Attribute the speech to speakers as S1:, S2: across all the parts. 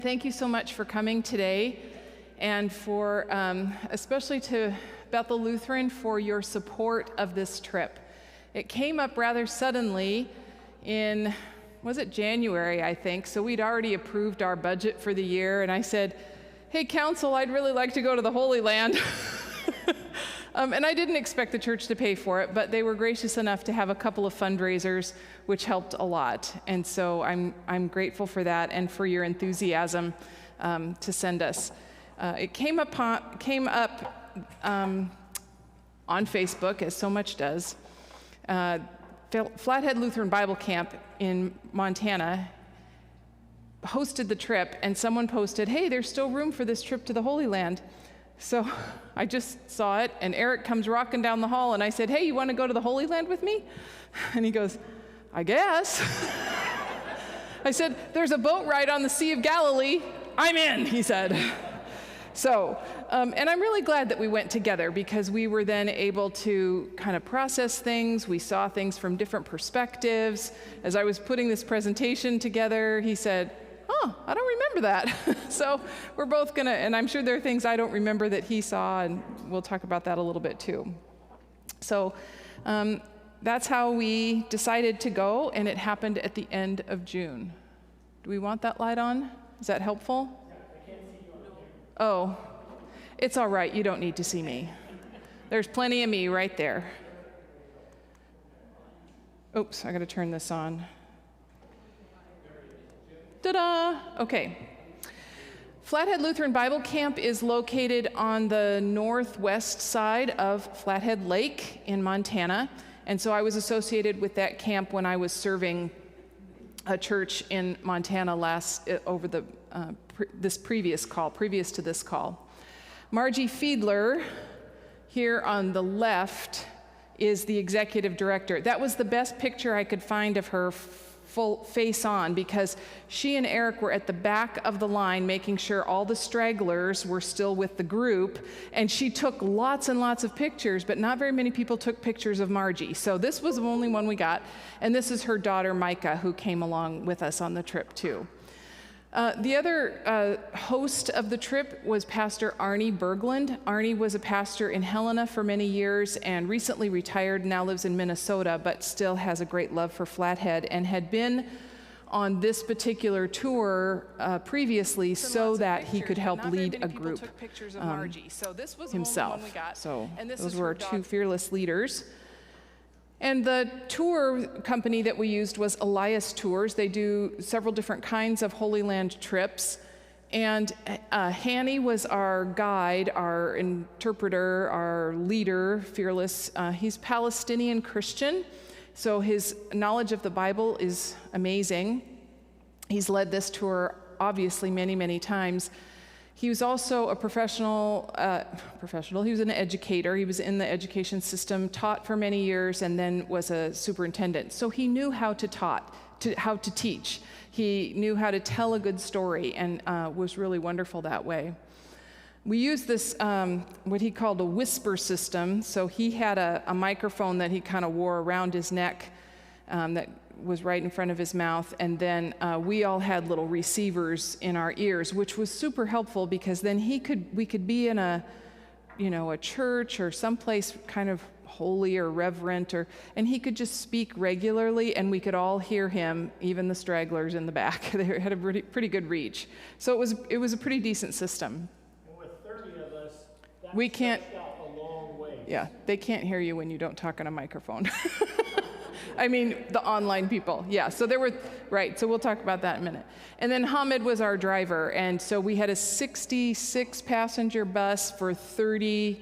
S1: Thank you so much for coming today, and for especially to Bethel Lutheran for your support of this trip. It came up rather suddenly in, was it January, I think, so we'd already approved our budget for the year, and I said, hey, council, I'd really like to go to the Holy Land. And I didn't expect the church to pay for it, but they were gracious enough to have a couple of fundraisers, which helped a lot. And so I'm grateful for that and for your enthusiasm to send us. It came up on Facebook, as so much does. Flathead Lutheran Bible Camp in Montana hosted the trip, and someone posted, hey, there's still room for this trip to the Holy Land. So I just saw it, and Eric comes rocking down the hall, and I said, hey, you want to go to the Holy Land with me? And he goes, I guess. I said, there's a boat ride on the Sea of Galilee. I'm in, he said. So, and I'm really glad that we went together, because we were then able to kind of process things. We saw things from different perspectives. As I was putting this presentation together, he said, oh, I don't remember that. So we're both gonna, and I'm sure there are things I don't remember that he saw, and we'll talk about that a little bit too. So that's how we decided to go, and it happened at the end of June. Do we want that light on? Is that helpful?
S2: Yeah, I can't see you on the camera.
S1: Oh, it's all right, you don't need to see me. There's plenty of me right there. Oops, I gotta turn this on. Ta-da! Okay. Flathead Lutheran Bible Camp is located on the northwest side of Flathead Lake in Montana. And so I was associated with that camp when I was serving a church in Montana previous to this call. Margie Fiedler, here on the left, is the executive director. That was the best picture I could find of her full face on, because she and Eric were at the back of the line making sure all the stragglers were still with the group, and she took lots and lots of pictures, but not very many people took pictures of Margie. So this was the only one we got, and this is her daughter Micah, who came along with us on the trip too. The other host of the trip was Pastor Arne Berglund. Arne was a pastor in Helena for many years and recently retired, now lives in Minnesota, but still has a great love for Flathead, and had been on this particular tour previously so that he could help lead a group himself. So those were our two fearless leaders. And the tour company that we used was Elias Tours. They do several different kinds of Holy Land trips. And Hanny was our guide, our interpreter, our leader, fearless. He's Palestinian Christian, so his knowledge of the Bible is amazing. He's led this tour, obviously, many, many times. He was also a professional, he was an educator. He was in the education system, taught for many years, and then was a superintendent. So he knew how to teach. He knew how to tell a good story, and was really wonderful that way. We used this, what he called a whisper system. So he had a microphone that he kind of wore around his neck that was right in front of his mouth, and then we all had little receivers in our ears, which was super helpful, because then we could be in a church or someplace kind of holy or reverent, and he could just speak regularly, and we could all hear him, even the stragglers in the back. They had a pretty good reach. So it was a pretty decent system.
S2: And with 30 of us, that
S1: we can't
S2: out a long way.
S1: Yeah, they can't hear you when you don't talk on a microphone. I mean, the online people. Yeah, so there were, right, so we'll talk about that in a minute. And then Hamid was our driver, and so we had a 66-passenger bus for 30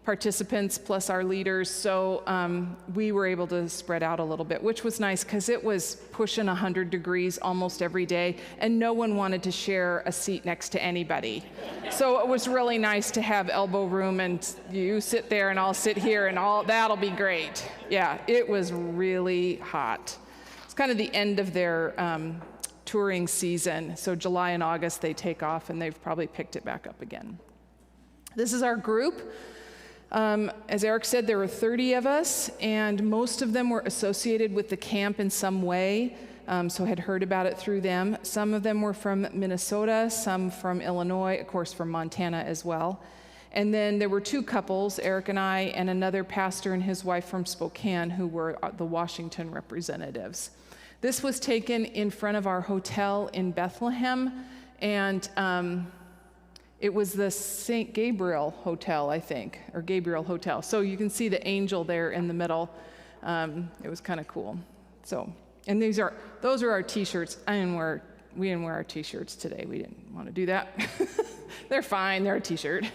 S1: participants plus our leaders, so we were able to spread out a little bit, which was nice, because it was pushing 100 degrees almost every day, and no one wanted to share a seat next to anybody. So it was really nice to have elbow room, and you sit there and I'll sit here, and that'll be great. Yeah, it was really hot. It's kind of the end of their touring season, so July and August they take off, and they've probably picked it back up again. This is our group. As Eric said, there were 30 of us, and most of them were associated with the camp in some way. so had heard about it through them. Some of them were from Minnesota, some from Illinois, of course from Montana as well. And then there were two couples, Eric and I, and another pastor and his wife from Spokane, who were the Washington representatives. This was taken in front of our hotel in Bethlehem, and it was the St. Gabriel Hotel, I think, or Gabriel Hotel. So you can see the angel there in the middle. It was kind of cool. So, and those are our T-shirts. We didn't wear our T-shirts today. We didn't want to do that. They're fine. They're a T-shirt.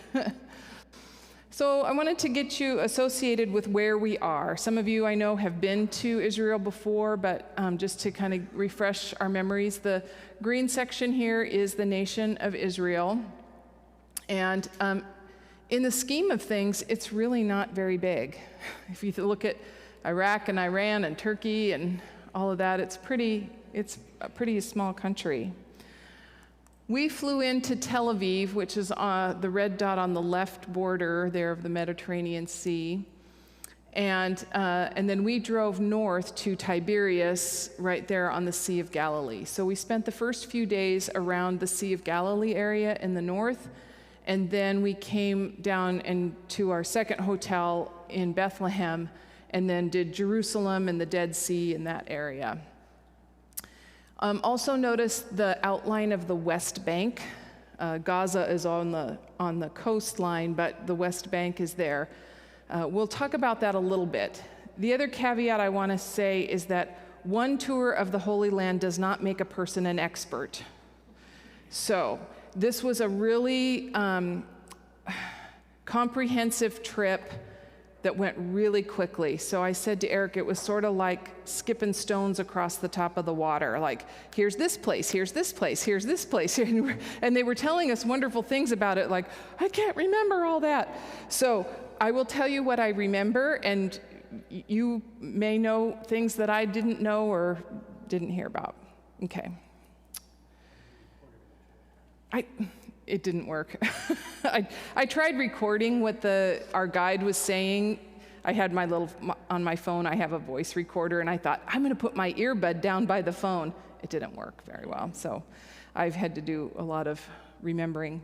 S1: So I wanted to get you associated with where we are. Some of you I know have been to Israel before, but just to kind of refresh our memories, the green section here is the nation of Israel. And in the scheme of things, it's really not very big. If you look at Iraq and Iran and Turkey and all of that, it's a pretty small country. We flew into Tel Aviv, which is the red dot on the left border there of the Mediterranean Sea. And then we drove north to Tiberias, right there on the Sea of Galilee. So we spent the first few days around the Sea of Galilee area in the north, and then we came down to our second hotel in Bethlehem, and then did Jerusalem and the Dead Sea in that area. Also notice the outline of the West Bank. Gaza is on the coastline, but the West Bank is there. We'll talk about that a little bit. The other caveat I want to say is that one tour of the Holy Land does not make a person an expert. So this was a really comprehensive trip that went really quickly. So I said to Eric, it was sort of like skipping stones across the top of the water. Like, here's this place, here's this place, here's this place. And they were telling us wonderful things about it, like, I can't remember all that. So I will tell you what I remember, and you may know things that I didn't know or didn't hear about. Okay. It didn't work. I tried recording what our guide was saying. I had on my phone, I have a voice recorder, and I thought, I'm going to put my earbud down by the phone. It didn't work very well, so I've had to do a lot of remembering.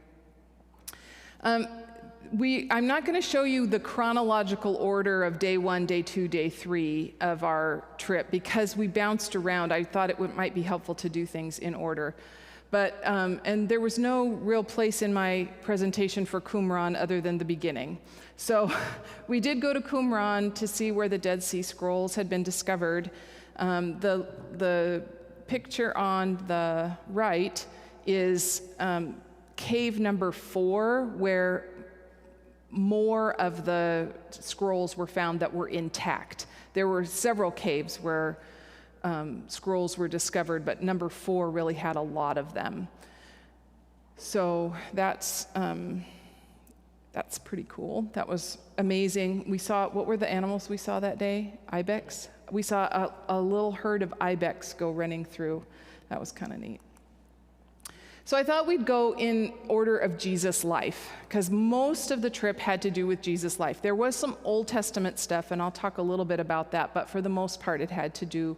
S1: I'm not going to show you the chronological order of day 1, day 2, day 3 of our trip, because we bounced around. I thought it might be helpful to do things in order. But, and there was no real place in my presentation for Qumran other than the beginning. So we did go to Qumran to see where the Dead Sea Scrolls had been discovered. The picture on the right is cave number 4, where more of the scrolls were found that were intact. There were several caves where scrolls were discovered, but number 4 really had a lot of them. So that's pretty cool. That was amazing. We saw, what were the animals we saw that day? Ibex? We saw a little herd of ibex go running through. That was kind of neat. So I thought we'd go in order of Jesus' life, because most of the trip had to do with Jesus' life. There was some Old Testament stuff, and I'll talk a little bit about that, but for the most part, it had to do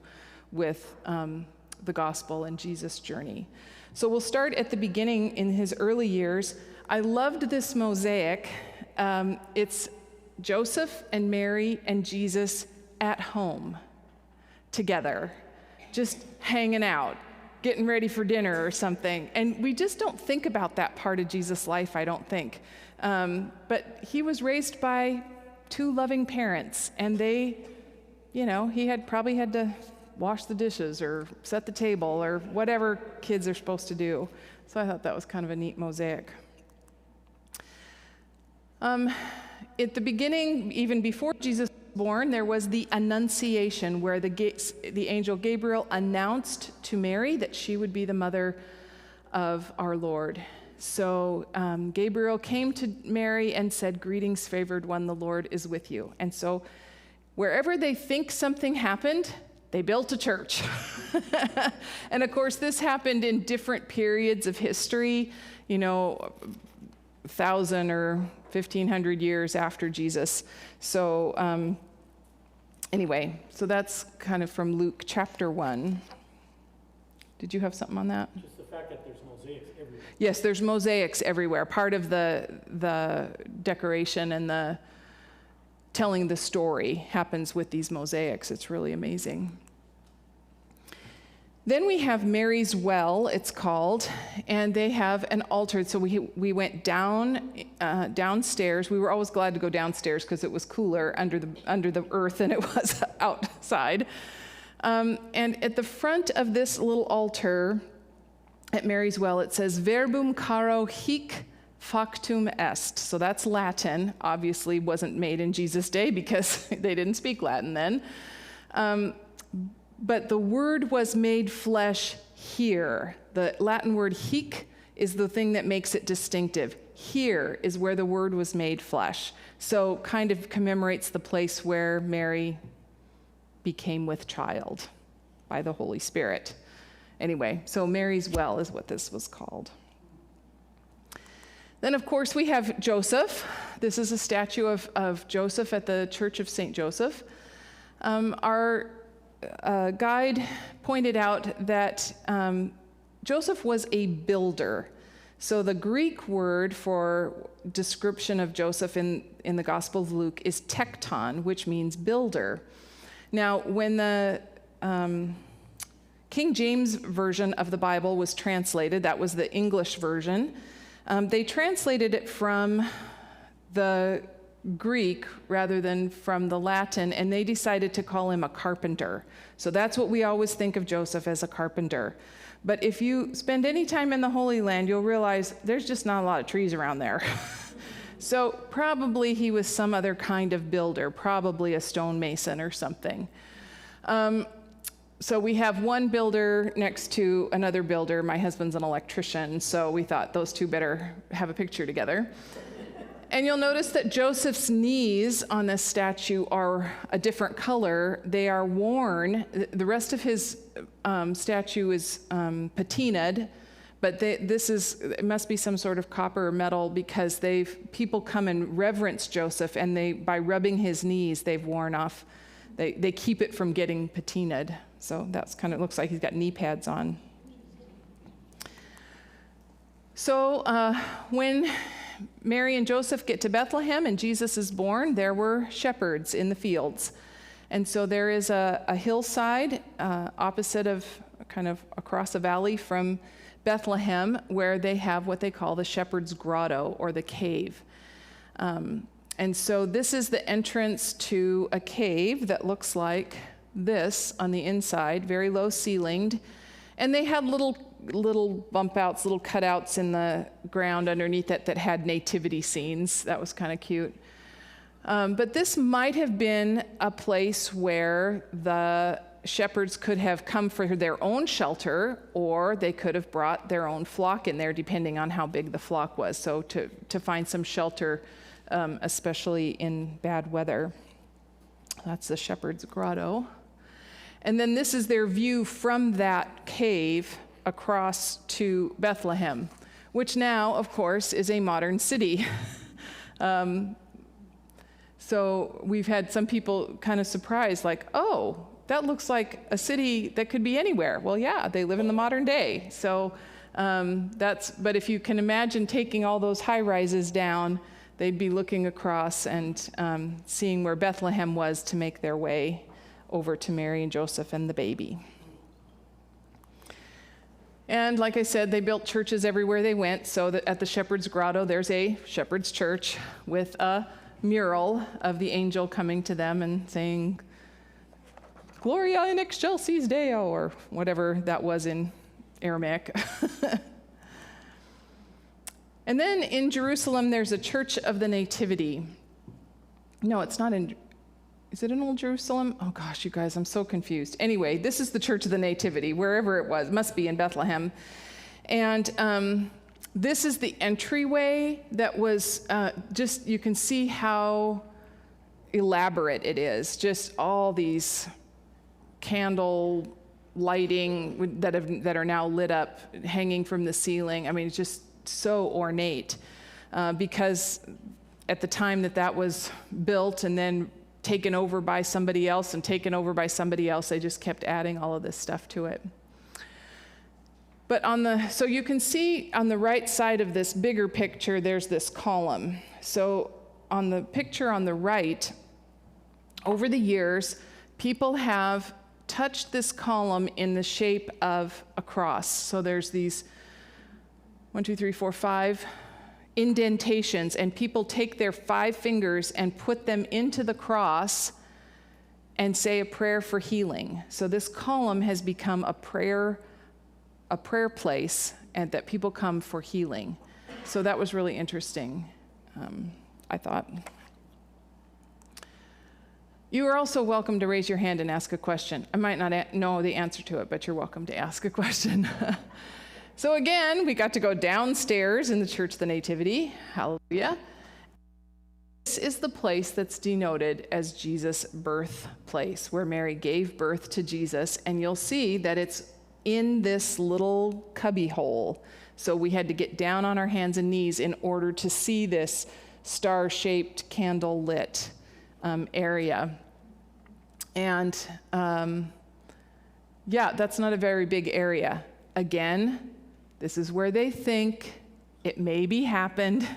S1: with the gospel and Jesus' journey. So we'll start at the beginning in his early years. I loved this mosaic. It's Joseph and Mary and Jesus at home together, just hanging out, getting ready for dinner or something. And we just don't think about that part of Jesus' life, I don't think. But he was raised by 2 loving parents, and they, he probably had to wash the dishes or set the table or whatever kids are supposed to do. So I thought that was kind of a neat mosaic. At the beginning, even before Jesus was born, there was the Annunciation, where the angel Gabriel announced to Mary that she would be the mother of our Lord. So Gabriel came to Mary and said, "Greetings, favored one, the Lord is with you." And so wherever they think something happened, they built a church. And of course, this happened in different periods of history, 1,000 or 1,500 years after Jesus. So anyway, so that's kind of from Luke chapter 1. Did you have something on that?
S2: Just the fact that there's mosaics everywhere.
S1: Yes, there's mosaics everywhere. Part of the decoration and the telling the story happens with these mosaics. It's really amazing. Then we have Mary's Well, it's called, and they have an altar. So we went downstairs. We were always glad to go downstairs because it was cooler under the earth than it was outside. And at the front of this little altar at Mary's Well, it says, Verbum caro hic factum est. So that's Latin. Obviously wasn't made in Jesus' day because they didn't speak Latin then. But the word was made flesh here. The Latin word hic is the thing that makes it distinctive. Here is where the word was made flesh. So kind of commemorates the place where Mary became with child by the Holy Spirit. Anyway, so Mary's Well is what this was called. Then, of course, we have Joseph. This is a statue of Joseph at the Church of St. Joseph. Our guide pointed out that Joseph was a builder. So the Greek word for description of Joseph in the Gospel of Luke is tekton, which means builder. Now, when the King James Version of the Bible was translated, that was the English version, they translated it from the Greek rather than from the Latin, and they decided to call him a carpenter. So that's what we always think of Joseph, as a carpenter. But if you spend any time in the Holy Land, you'll realize there's just not a lot of trees around there. So probably he was some other kind of builder, probably a stonemason or something. So we have one builder next to another builder. My husband's an electrician, so we thought those two better have a picture together. And you'll notice that Joseph's knees on this statue are a different color. They are worn. The rest of his statue is patinaed, but it must be some sort of copper or metal, because people come and reverence Joseph, and by rubbing his knees, they've worn off. They keep it from getting patinaed. So that's kind of, looks like he's got knee pads on. So when Mary and Joseph get to Bethlehem and Jesus is born, there were shepherds in the fields. And so there is a hillside opposite of, kind of across a valley from Bethlehem, where they have what they call the shepherd's grotto, or the cave. And so this is the entrance to a cave that looks like this on the inside, very low ceilinged. And they had little bump outs, little cutouts in the ground underneath it that had nativity scenes. That was kind of cute. But this might have been a place where the shepherds could have come for their own shelter, or they could have brought their own flock in there, depending on how big the flock was. So to find some shelter, especially in bad weather. That's the shepherd's grotto. And then this is their view from that cave across to Bethlehem, which now, of course, is a modern city. So we've had some people kind of surprised, like, oh, that looks like a city that could be anywhere. Well, yeah, they live in the modern day. So but if you can imagine taking all those high rises down, they'd be looking across and seeing where Bethlehem was to make their way over to Mary and Joseph and the baby. And like I said, they built churches everywhere they went. So that at the Shepherd's Grotto, there's a shepherd's church with a mural of the angel coming to them and saying, Gloria in excelsis Deo, or whatever that was in Aramaic. And then in Jerusalem, there's a Church of the Nativity. No, it's not in... Is it in Old Jerusalem? Oh gosh, you guys, I'm so confused. Anyway, this is the Church of the Nativity, wherever it was. Must be in Bethlehem. And this is the entryway that was just, you can see how elaborate it is. Just all these candle lighting that are now lit up, hanging from the ceiling. I mean, it's just so ornate. Because at the time that was built and then taken over by somebody else and taken over by somebody else, they just kept adding all of this stuff to it. But so you can see on the right side of this bigger picture, there's this column. So on the picture on the right, over the years, people have touched this column in the shape of a cross. So there's these 1, 2, 3, 4, 5 indentations, and people take their 5 fingers and put them into the cross and say a prayer for healing. So this column has become a prayer place, and that people come for healing. So that was really interesting, I thought. You are also welcome to raise your hand and ask a question. I might not know the answer to it, but you're welcome to ask a question. So again, we got to go downstairs in the Church of the Nativity. Hallelujah. This is the place that's denoted as Jesus' birthplace, where Mary gave birth to Jesus. And you'll see that it's in this little cubby hole. So we had to get down on our hands and knees in order to see this star-shaped, candle-lit area. And yeah, that's not a very big area. Again, this is where they think it maybe happened.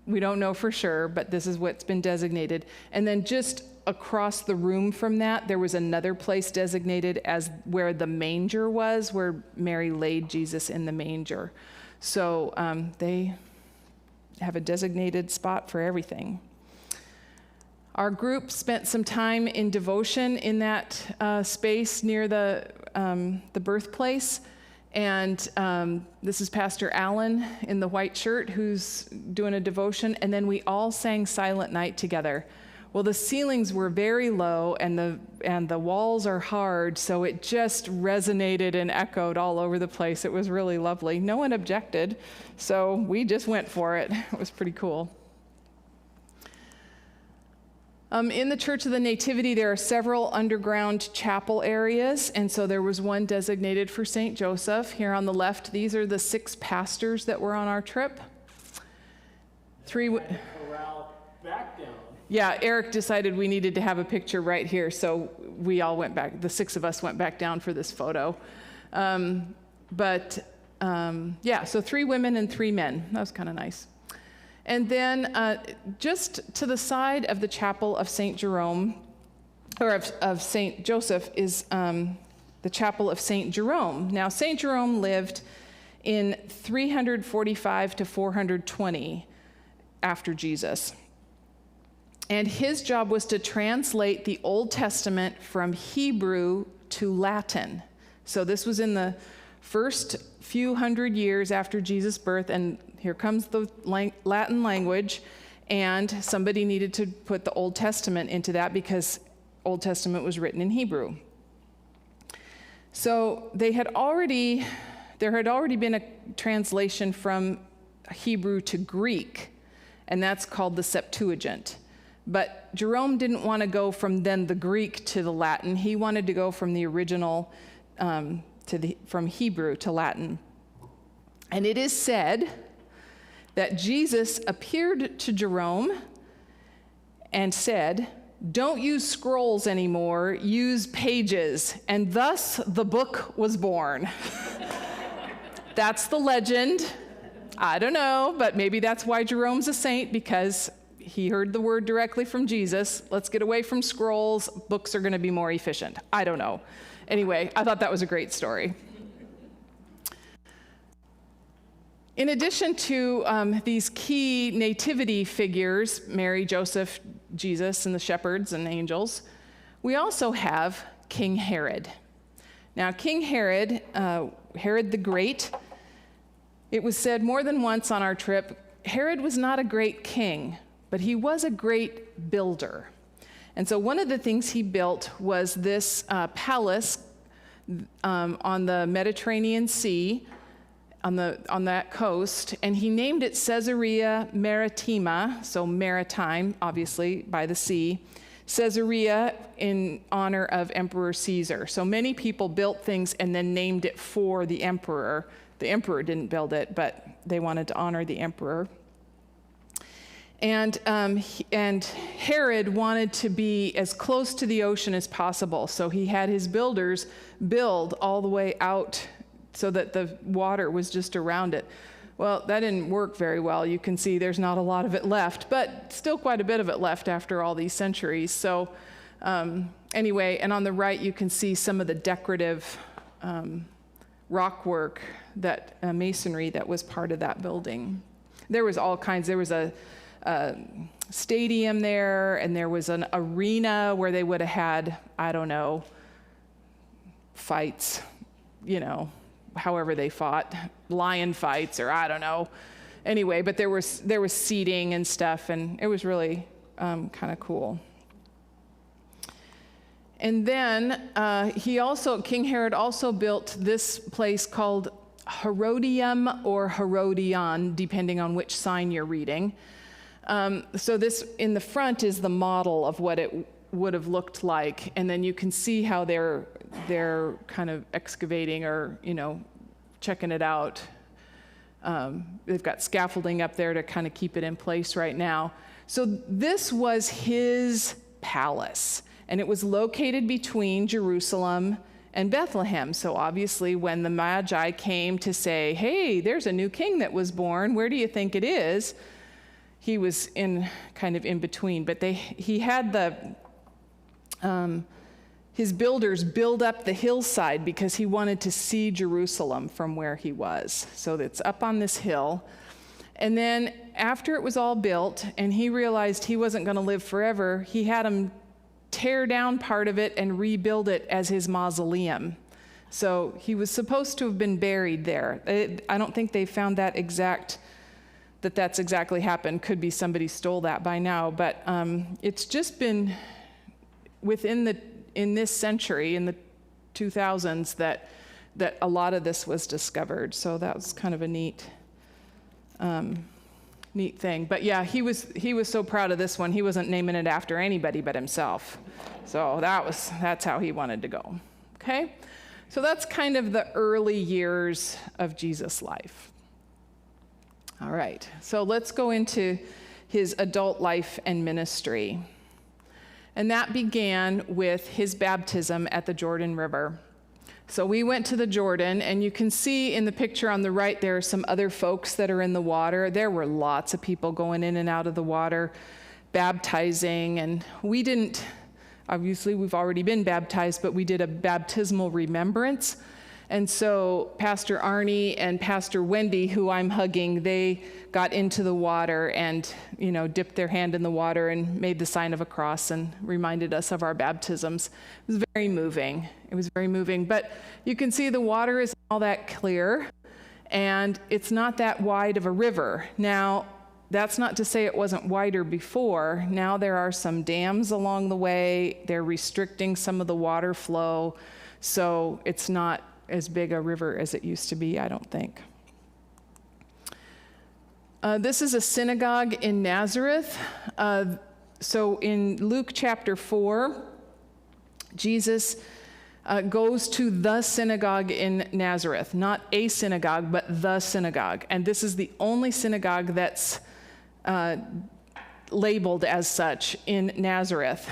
S1: We don't know for sure, but this is what's been designated. And then just across the room from that, there was another place designated as where the manger was, where Mary laid Jesus in the manger. So they have a designated spot for everything. Our group spent some time in devotion in that space near the birthplace. And this is Pastor Allen in the white shirt who's doing a devotion. And then we all sang Silent Night together. Well, the ceilings were very low and the walls are hard, so it just resonated and echoed all over the place. It was really lovely. No one objected, so we just went for it. It was pretty cool. In the Church of the Nativity, there are several underground chapel areas, and so there was one designated for St. Joseph. Here on the left, these are the 6 pastors that were on our trip. 3...
S2: back down.
S1: Yeah, Eric decided we needed to have a picture right here, so we all went back. The 6 of us went back down for this photo. Yeah, so 3 women and 3 men. That was kind of nice. And then just to the side of the chapel of St. Jerome, or of St. Joseph, is the chapel of St. Jerome. Now, St. Jerome lived in 345 to 420 after Jesus. And his job was to translate the Old Testament from Hebrew to Latin. So this was in the first few hundred years after Jesus' birth, and here comes the Latin language, and somebody needed to put the Old Testament into that because Old Testament was written in Hebrew. So there had already been a translation from Hebrew to Greek, and that's called the Septuagint. But Jerome didn't want to go from then the Greek to the Latin. He wanted to go from the original from Hebrew to Latin. And it is said that Jesus appeared to Jerome and said, "Don't use scrolls anymore, use pages." And thus the book was born. That's the legend. I don't know, but maybe that's why Jerome's a saint, because he heard the word directly from Jesus. Let's get away from scrolls. Books are going to be more efficient. I don't know. Anyway, I thought that was a great story. In addition to these key nativity figures, Mary, Joseph, Jesus, and the shepherds and angels, we also have King Herod. Now, King Herod, Herod the Great, it was said more than once on our trip, Herod was not a great king, but he was a great builder. And so one of the things he built was this palace on the Mediterranean Sea, on that coast, and he named it Caesarea Maritima, so maritime, obviously, by the sea. Caesarea in honor of Emperor Caesar. So many people built things and then named it for the emperor. The emperor didn't build it, but they wanted to honor the emperor. And Herod wanted to be as close to the ocean as possible, so he had his builders build all the way out so that the water was just around it. Well, that didn't work very well. You can see there's not a lot of it left, but still quite a bit of it left after all these centuries. So anyway, and on the right you can see some of the decorative rock work, that masonry that was part of that building. There was all kinds. There was a stadium there, and there was an arena where they would have had, I don't know, fights, however they fought, lion fights, or I don't know. Anyway, but there was seating and stuff, and it was really kind of cool. And then King Herod also built this place called Herodium or Herodion, depending on which sign you're reading. So this in the front is the model of what it would have looked like, and then you can see how they're kind of excavating or checking it out. They've got scaffolding up there to kind of keep it in place right now. So this was his palace, and it was located between Jerusalem and Bethlehem. So obviously when the Magi came to say, hey, there's a new king that was born, where do you think it is? He was kind of in between, but he had his builders build up the hillside because he wanted to see Jerusalem from where he was. So it's up on this hill. And then after it was all built and he realized he wasn't going to live forever, he had them tear down part of it and rebuild it as his mausoleum. So he was supposed to have been buried there. I don't think they found that's exactly happened. Could be somebody stole that by now, but it's just been in this century, in the 2000s, that a lot of this was discovered. So that was kind of a neat thing. But yeah, he was so proud of this one. He wasn't naming it after anybody but himself. So that's how he wanted to go. Okay, so that's kind of the early years of Jesus' life. All right, so let's go into his adult life and ministry. And that began with his baptism at the Jordan River. So we went to the Jordan, and you can see in the picture on the right there are some other folks that are in the water. There were lots of people going in and out of the water, baptizing, and we didn't, obviously we've already been baptized, but we did a baptismal remembrance. And so Pastor Arne and Pastor Wendy, who I'm hugging, they got into the water and, dipped their hand in the water and made the sign of a cross and reminded us of our baptisms. It was very moving. But you can see the water isn't all that clear, and it's not that wide of a river. Now, that's not to say it wasn't wider before. Now there are some dams along the way. They're restricting some of the water flow, so it's not as big a river as it used to be, I don't think. This is a synagogue in Nazareth. So in Luke chapter 4, Jesus goes to the synagogue in Nazareth, not a synagogue, but the synagogue. And this is the only synagogue that's labeled as such in Nazareth.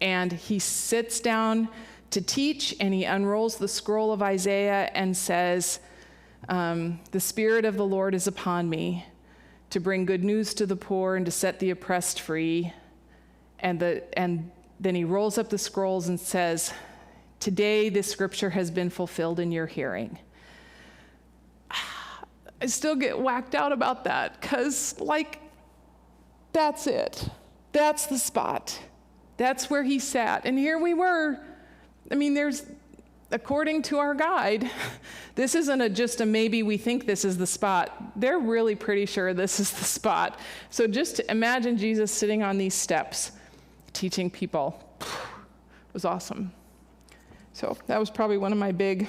S1: And he sits down to teach, and he unrolls the scroll of Isaiah and says, the Spirit of the Lord is upon me to bring good news to the poor and to set the oppressed free. And then he rolls up the scrolls and says, today this scripture has been fulfilled in your hearing. I still get whacked out about that because, that's it. That's the spot. That's where he sat. And here we were. According to our guide, this isn't just a maybe we think this is the spot. They're really pretty sure this is the spot. So just imagine Jesus sitting on these steps, teaching people. It was awesome. So that was probably one of my big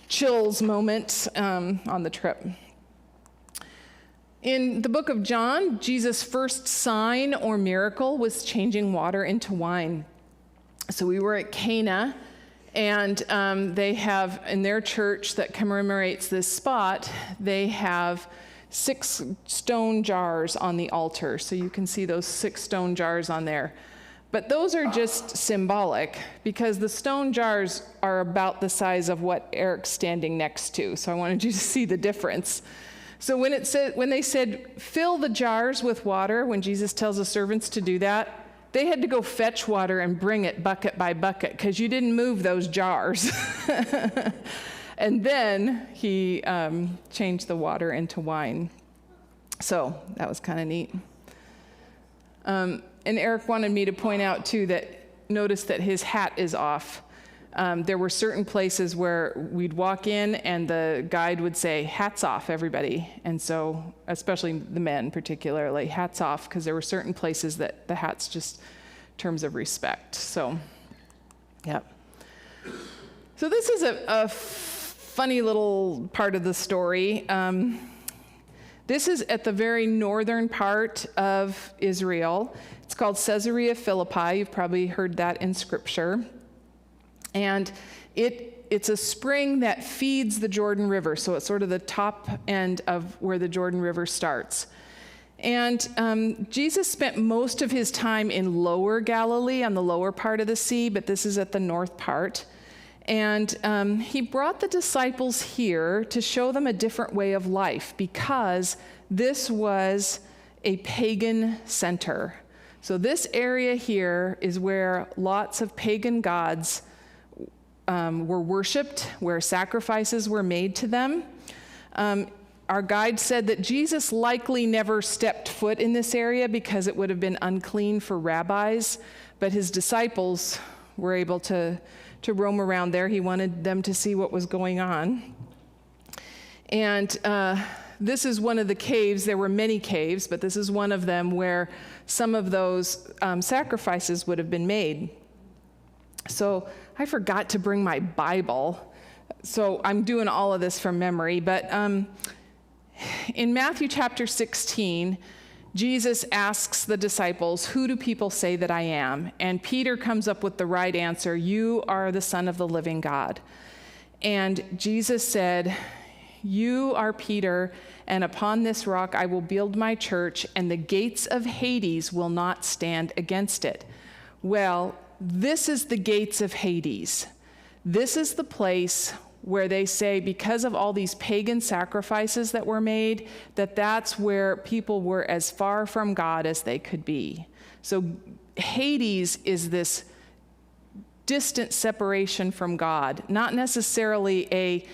S1: chills moments on the trip. In the book of John, Jesus' first sign or miracle was changing water into wine. So we were at Cana, and they have, in their church that commemorates this spot, they have 6 stone jars on the altar. So you can see those 6 stone jars on there. But those are just symbolic, because the stone jars are about the size of what Eric's standing next to. So I wanted you to see the difference. So when they said, fill the jars with water, when Jesus tells the servants to do that, they had to go fetch water and bring it bucket by bucket, because you didn't move those jars. And then he changed the water into wine. So that was kind of neat. And Eric wanted me to point out, too, that notice that his hat is off. There were certain places where we'd walk in and the guide would say, hats off, everybody. And so, especially the men particularly, hats off, because there were certain places that the hats just, terms of respect. So, yeah. So this is a funny little part of the story. This is at the very northern part of Israel. It's called Caesarea Philippi. You've probably heard that in Scripture. And it's a spring that feeds the Jordan River. So it's sort of the top end of where the Jordan River starts. And Jesus spent most of his time in Lower Galilee, on the lower part of the sea, but this is at the north part. And he brought the disciples here to show them a different way of life, because this was a pagan center. So this area here is where lots of pagan gods were worshipped, where sacrifices were made to them. Our guide said that Jesus likely never stepped foot in this area because it would have been unclean for rabbis, but his disciples were able to roam around there. He wanted them to see what was going on. And this is one of the caves. There were many caves, but this is one of them where some of those sacrifices would have been made. So I forgot to bring my Bible, so I'm doing all of this from memory. But in Matthew chapter 16, Jesus asks the disciples, who do people say that I am? And Peter comes up with the right answer, you are the Son of the living God. And Jesus said, you are Peter, and upon this rock I will build my church, and the gates of Hades will not stand against it. Well, this is the gates of Hades. This is the place where they say, because of all these pagan sacrifices that were made, that's where people were as far from God as they could be. So Hades is this distant separation from God, not necessarily a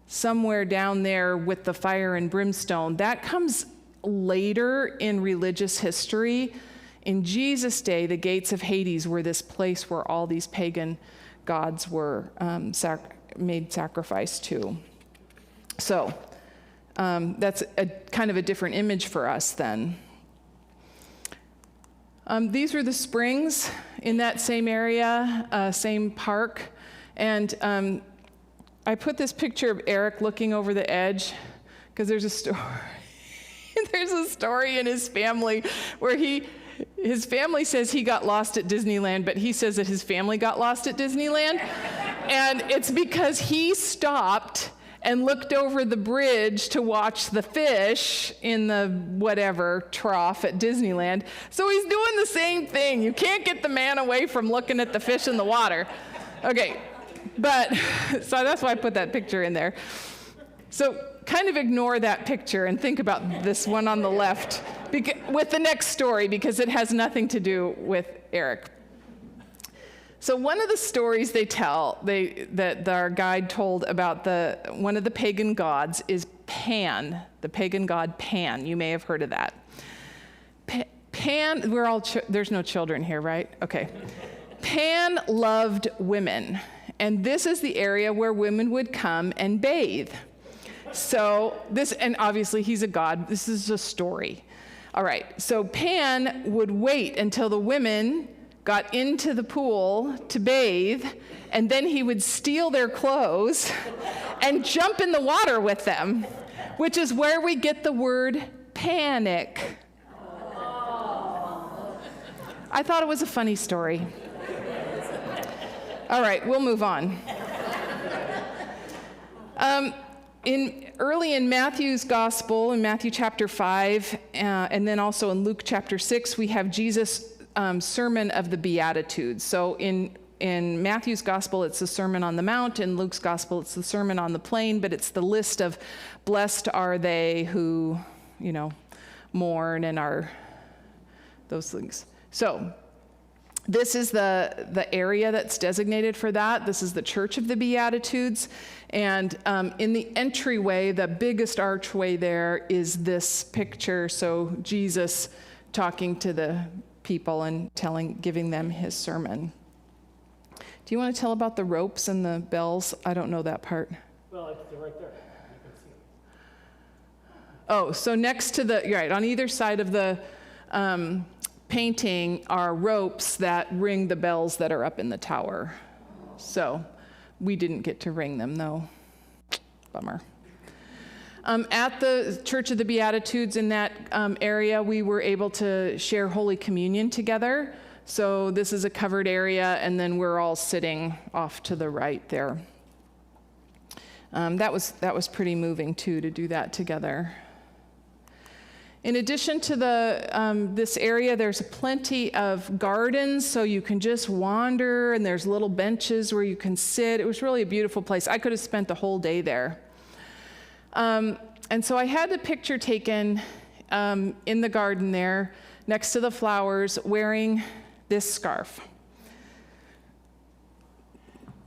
S1: somewhere down there with the fire and brimstone. That comes later in religious history. In Jesus' day, the gates of Hades were this place where all these pagan gods were made sacrifice to. So that's a kind of a different image for us then. These were the springs in that same area, same park. And I put this picture of Eric looking over the edge because there's a story. There's a story in his family where his family says he got lost at Disneyland, but he says that his family got lost at Disneyland. And it's because he stopped and looked over the bridge to watch the fish in the whatever trough at Disneyland. So he's doing the same thing. You can't get the man away from looking at the fish in the water. Okay, but so that's why I put that picture in there. So kind of ignore that picture and think about this one on the left with the next story, because it has nothing to do with Eric. So one of the stories they tell, that our guide told about one of the pagan gods is Pan, the pagan god Pan. You may have heard of that. Pan, there's no children here, right? Okay. Pan loved women, and this is the area where women would come and bathe. So and obviously he's a god. This is a story. All right, so Pan would wait until the women got into the pool to bathe, and then he would steal their clothes and jump in the water with them, which is where we get the word panic. I thought it was a funny story. All right, we'll move on. Early in Matthew's gospel, in Matthew chapter 5, and then also in Luke chapter 6, we have Jesus sermon of the Beatitudes. So in Matthew's gospel, it's the Sermon on the Mount. In Luke's gospel, it's the Sermon on the Plain, but it's the list of blessed are they who, mourn and are those things. So this is the area that's designated for that. This is the Church of the Beatitudes. And in the entryway, the biggest archway there is this picture. So Jesus talking to the people and giving them his sermon. Do you want to tell about the ropes and the bells? I don't know that part.
S2: Well, they're right there. You can see them.
S1: Oh, so next to right, on either side of the painting are ropes that ring the bells that are up in the tower. So we didn't get to ring them, though. Bummer. At the Church of the Beatitudes in that area, we were able to share Holy Communion together. So this is a covered area, and then we're all sitting off to the right there. That was pretty moving, too, to do that together. In addition to this area, there's plenty of gardens, so you can just wander, and there's little benches where you can sit. It was really a beautiful place. I could have spent the whole day there. And so I had the picture taken in the garden there, next to the flowers, wearing this scarf.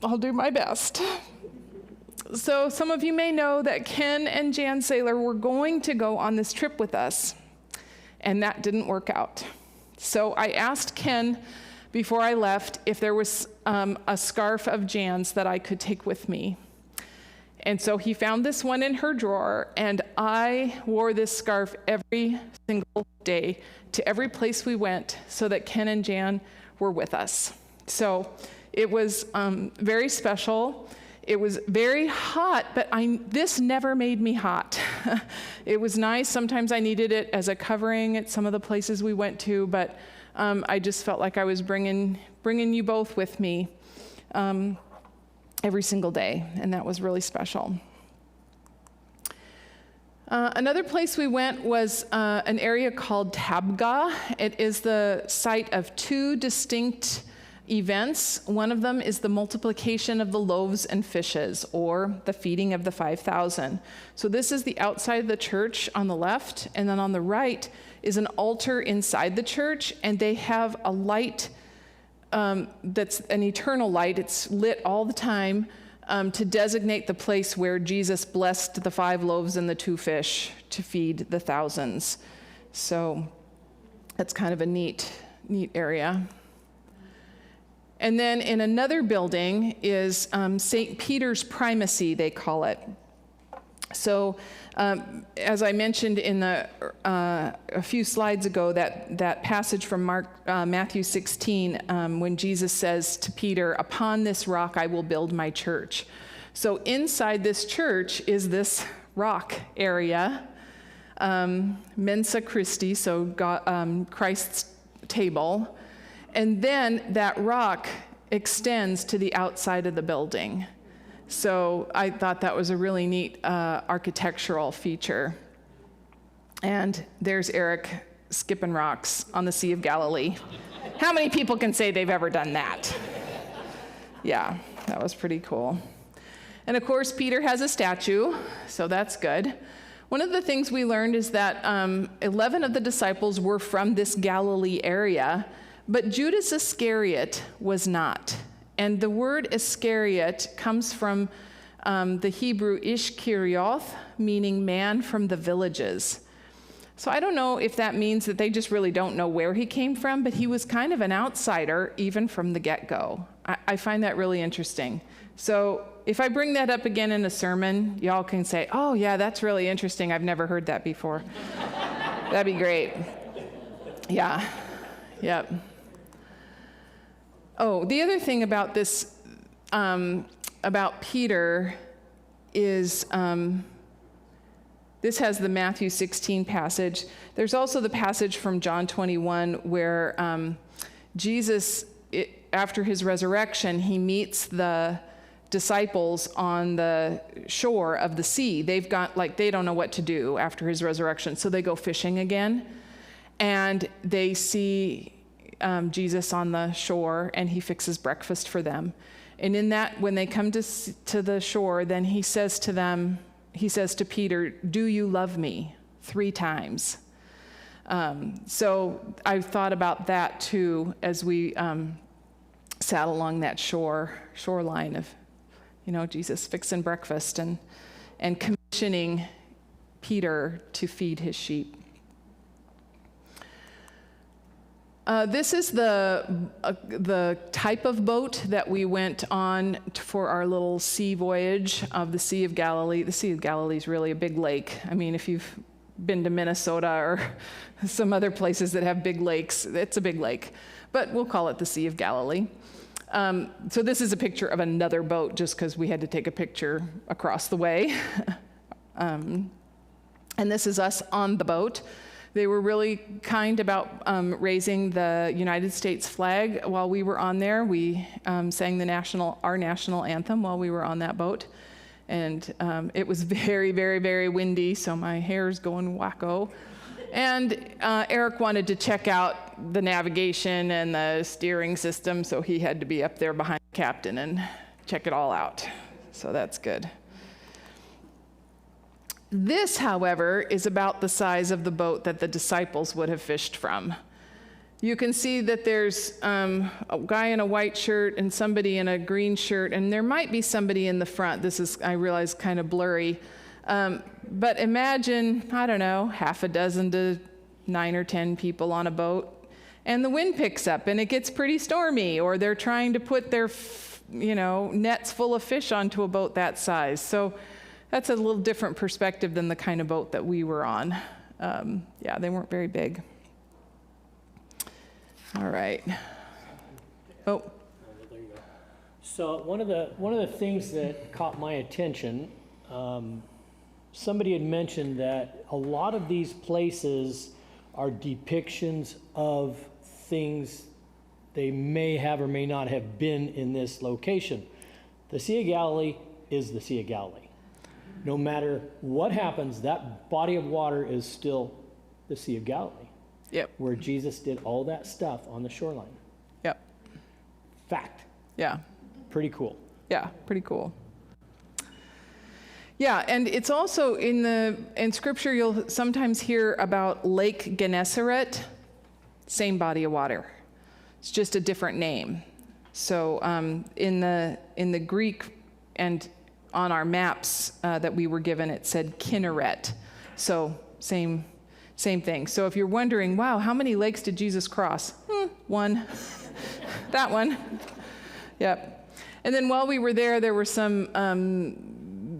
S1: I'll do my best. So some of you may know that Ken and Jan Saylor were going to go on this trip with us, and that didn't work out. So I asked Ken before I left if there was a scarf of Jan's that I could take with me. And so he found this one in her drawer, and I wore this scarf every single day to every place we went so that Ken and Jan were with us. So it was very special. It was very hot, but this never made me hot. It was nice. Sometimes I needed it as a covering at some of the places we went to, but I just felt like I was bringing you both with me every single day, and that was really special. Another place we went was an area called Tabga. It is the site of two distinct events. One of them is the multiplication of the loaves and fishes, or the feeding of the 5,000. So this is the outside of the church on the left, and then on the right is an altar inside the church, and they have a light that's an eternal light. It's lit all the time to designate the place where Jesus blessed the 5 loaves and the 2 fish to feed the thousands. So that's kind of a neat area. And then in another building is St. Peter's Primacy, they call it. So as I mentioned in a few slides ago, that passage from Matthew 16, when Jesus says to Peter, "Upon this rock I will build my church." So inside this church is this rock area, Mensa Christi, so God, Christ's table. And then that rock extends to the outside of the building. So I thought that was a really neat architectural feature. And there's Eric skipping rocks on the Sea of Galilee. How many people can say they've ever done that? Yeah, that was pretty cool. And of course, Peter has a statue, so that's good. One of the things we learned is that 11 of the disciples were from this Galilee area, but Judas Iscariot was not. And the word Iscariot comes from the Hebrew Ishkarioth, meaning man from the villages. So I don't know if that means that they just really don't know where he came from, but he was kind of an outsider even from the get-go. I find that really interesting. So if I bring that up again in a sermon, y'all can say, "Oh yeah, that's really interesting. I've never heard that before." That'd be great. Yeah, yep. Oh, the other thing about this, about Peter is, this has the Matthew 16 passage. There's also the passage from John 21 where Jesus, after his resurrection, he meets the disciples on the shore of the sea. They've got, they don't know what to do after his resurrection, so they go fishing again. And they see Jesus on the shore, and he fixes breakfast for them. And in that, when they come to the shore, then he says to Peter, "Do you love me?" 3 times. So I thought about that too as we sat along that shoreline of, Jesus fixing breakfast and commissioning Peter to feed his sheep. This is the type of boat that we went on for our little sea voyage of the Sea of Galilee. The Sea of Galilee is really a big lake. I mean, if you've been to Minnesota or some other places that have big lakes, it's a big lake. But we'll call it the Sea of Galilee. So this is a picture of another boat, just because we had to take a picture across the way. And this is us on the boat. They were really kind about raising the United States flag while we were on there. We sang our national anthem while we were on that boat. And it was very, very, very windy, so my hair's going wacko. And Eric wanted to check out the navigation and the steering system, so he had to be up there behind the captain and check it all out. So that's good. This, however, is about the size of the boat that the disciples would have fished from. You can see that there's a guy in a white shirt and somebody in a green shirt, and there might be somebody in the front. This is, I realize, kind of blurry. But imagine, I don't know, 6 to 9 or 10 people on a boat, and the wind picks up and it gets pretty stormy, or they're trying to put their, nets full of fish onto a boat that size. So that's a little different perspective than the kind of boat that we were on. They weren't very big. All right. Oh.
S3: There you go. So one of the things that caught my attention, somebody had mentioned that a lot of these places are depictions of things they may have or may not have been in this location. The Sea of Galilee is the Sea of Galilee. No matter what happens, that body of water is still the Sea of Galilee.
S1: Yep.
S3: Where Jesus did all that stuff on the shoreline.
S1: Yep.
S3: Fact.
S1: Yeah.
S3: Pretty cool.
S1: Yeah, pretty cool. Yeah, and it's also in Scripture you'll sometimes hear about Lake Gennesaret, same body of water. It's just a different name. So in the Greek and on our maps that we were given, it said Kinneret. So same thing. So if you're wondering, wow, how many lakes did Jesus cross? 1. That one. Yep. And then while we were there were some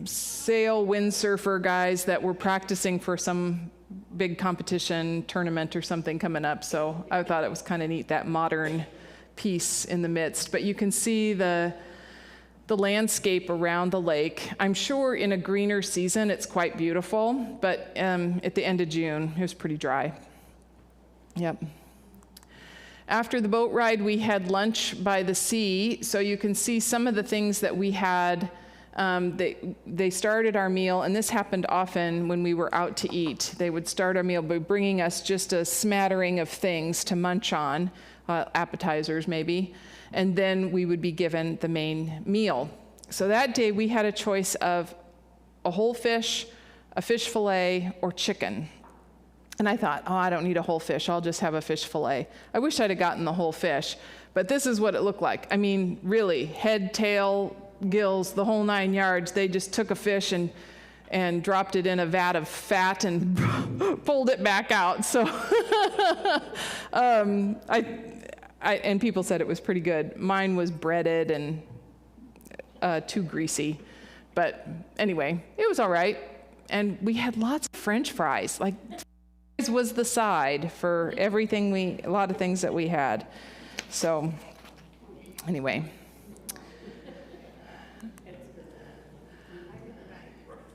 S1: sail windsurfer guys that were practicing for some big competition tournament or something coming up. So I thought it was kind of neat, that modern piece in the midst. But you can see the landscape around the lake. I'm sure in a greener season it's quite beautiful, but at the end of June it was pretty dry. Yep. After the boat ride, we had lunch by the sea, so you can see some of the things that we had. They started our meal, and this happened often when we were out to eat. They would start our meal by bringing us just a smattering of things to munch on, appetizers maybe, and then we would be given the main meal. So that day we had a choice of a whole fish, a fish fillet, or chicken. And I thought, I don't need a whole fish, I'll just have a fish fillet. I wish I'd have gotten the whole fish, but this is what it looked like. I mean, really, head, tail, gills, the whole 9 yards. They just took a fish and dropped it in a vat of fat and pulled it back out. So and people said it was pretty good. Mine was breaded and too greasy. But anyway, it was all right. And we had lots of French fries. Like, fries was the side for everything a lot of things that we had. So anyway.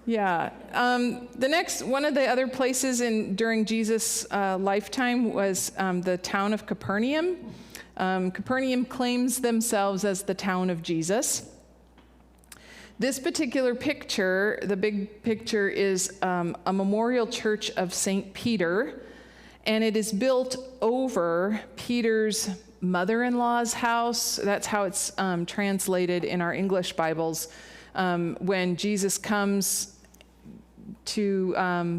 S1: Yeah. The next, one of the other places during Jesus' lifetime was the town of Capernaum. Capernaum claims themselves as the town of Jesus. This particular picture, the big picture, is a memorial church of St. Peter. and it is built over Peter's mother-in-law's house. That's how it's translated in our English Bibles. When Jesus comes to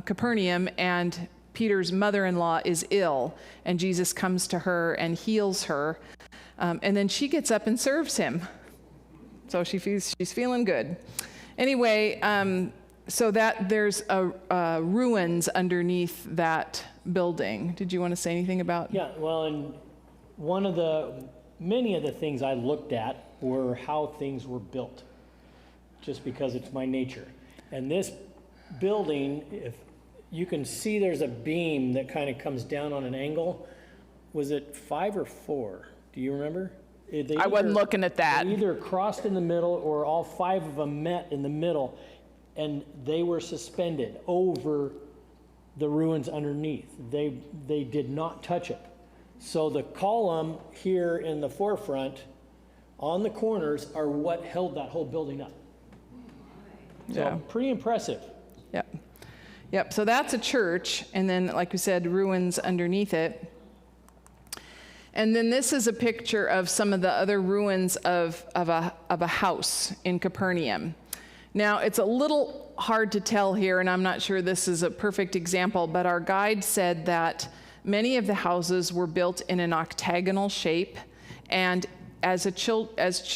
S1: Capernaum and Peter's mother-in-law is ill, and Jesus comes to her and heals her, and then she gets up and serves him. So she's feeling good. Anyway, so that there's a ruins underneath that building. Did you want to say anything about?
S3: Yeah, well, and many of the things I looked at were how things were built, just because it's my nature. And this building, if you can see there's a beam that kind of comes down on an angle. Was it 5 or 4? Do you remember?
S1: I wasn't looking at that.
S3: They either crossed in the middle or all 5 of them met in the middle, and they were suspended over the ruins underneath. They did not touch it. So the column here in the forefront on the corners are what held that whole building up. So
S1: Yeah.
S3: Pretty impressive.
S1: Yep, so that's a church, and then, like we said, ruins underneath it. And then this is a picture of some of the other ruins of a house in Capernaum. Now, it's a little hard to tell here, and I'm not sure this is a perfect example, but our guide said that many of the houses were built in an octagonal shape, and as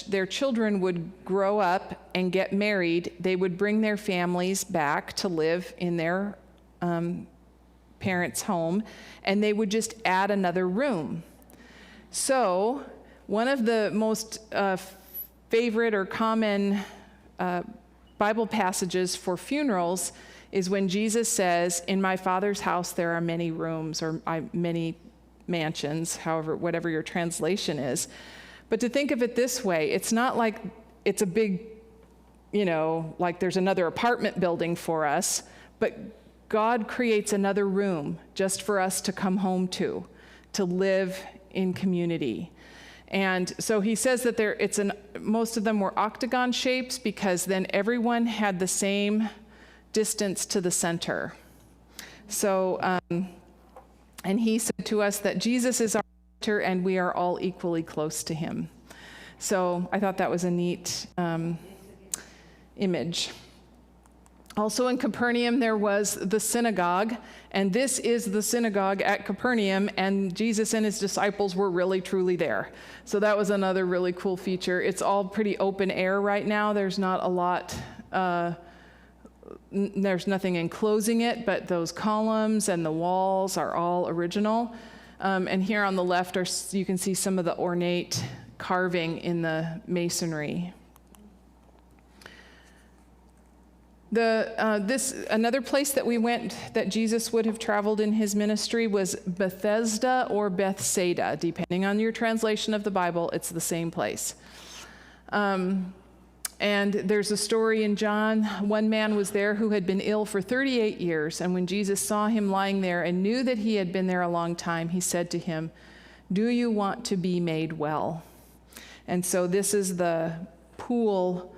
S1: their children would grow up and get married, they would bring their families back to live in their parents' home, and they would just add another room. So one of the most favorite or common Bible passages for funerals is when Jesus says, "In my Father's house there are many rooms," or many mansions, whatever your translation is. But to think of it this way, it's not like it's a big, like there's another apartment building for us, but God creates another room just for us to come home to live in community. And so he says that most of them were octagon shapes because then everyone had the same distance to the center. So, and he said to us that Jesus is our center and we are all equally close to him. So I thought that was a neat image. Also in Capernaum, there was the synagogue, and this is the synagogue at Capernaum, and Jesus and his disciples were really, truly there. So that was another really cool feature. It's all pretty open air right now. There's not a lot, there's nothing enclosing it, but those columns and the walls are all original. And here on the left, you can see some of the ornate carving in the masonry. Another place that we went that Jesus would have traveled in his ministry was Bethesda or Bethsaida. Depending on your translation of the Bible, it's the same place. And there's a story in John. One man was there who had been ill for 38 years, and when Jesus saw him lying there and knew that he had been there a long time, he said to him, "Do you want to be made well?" And so this is the pool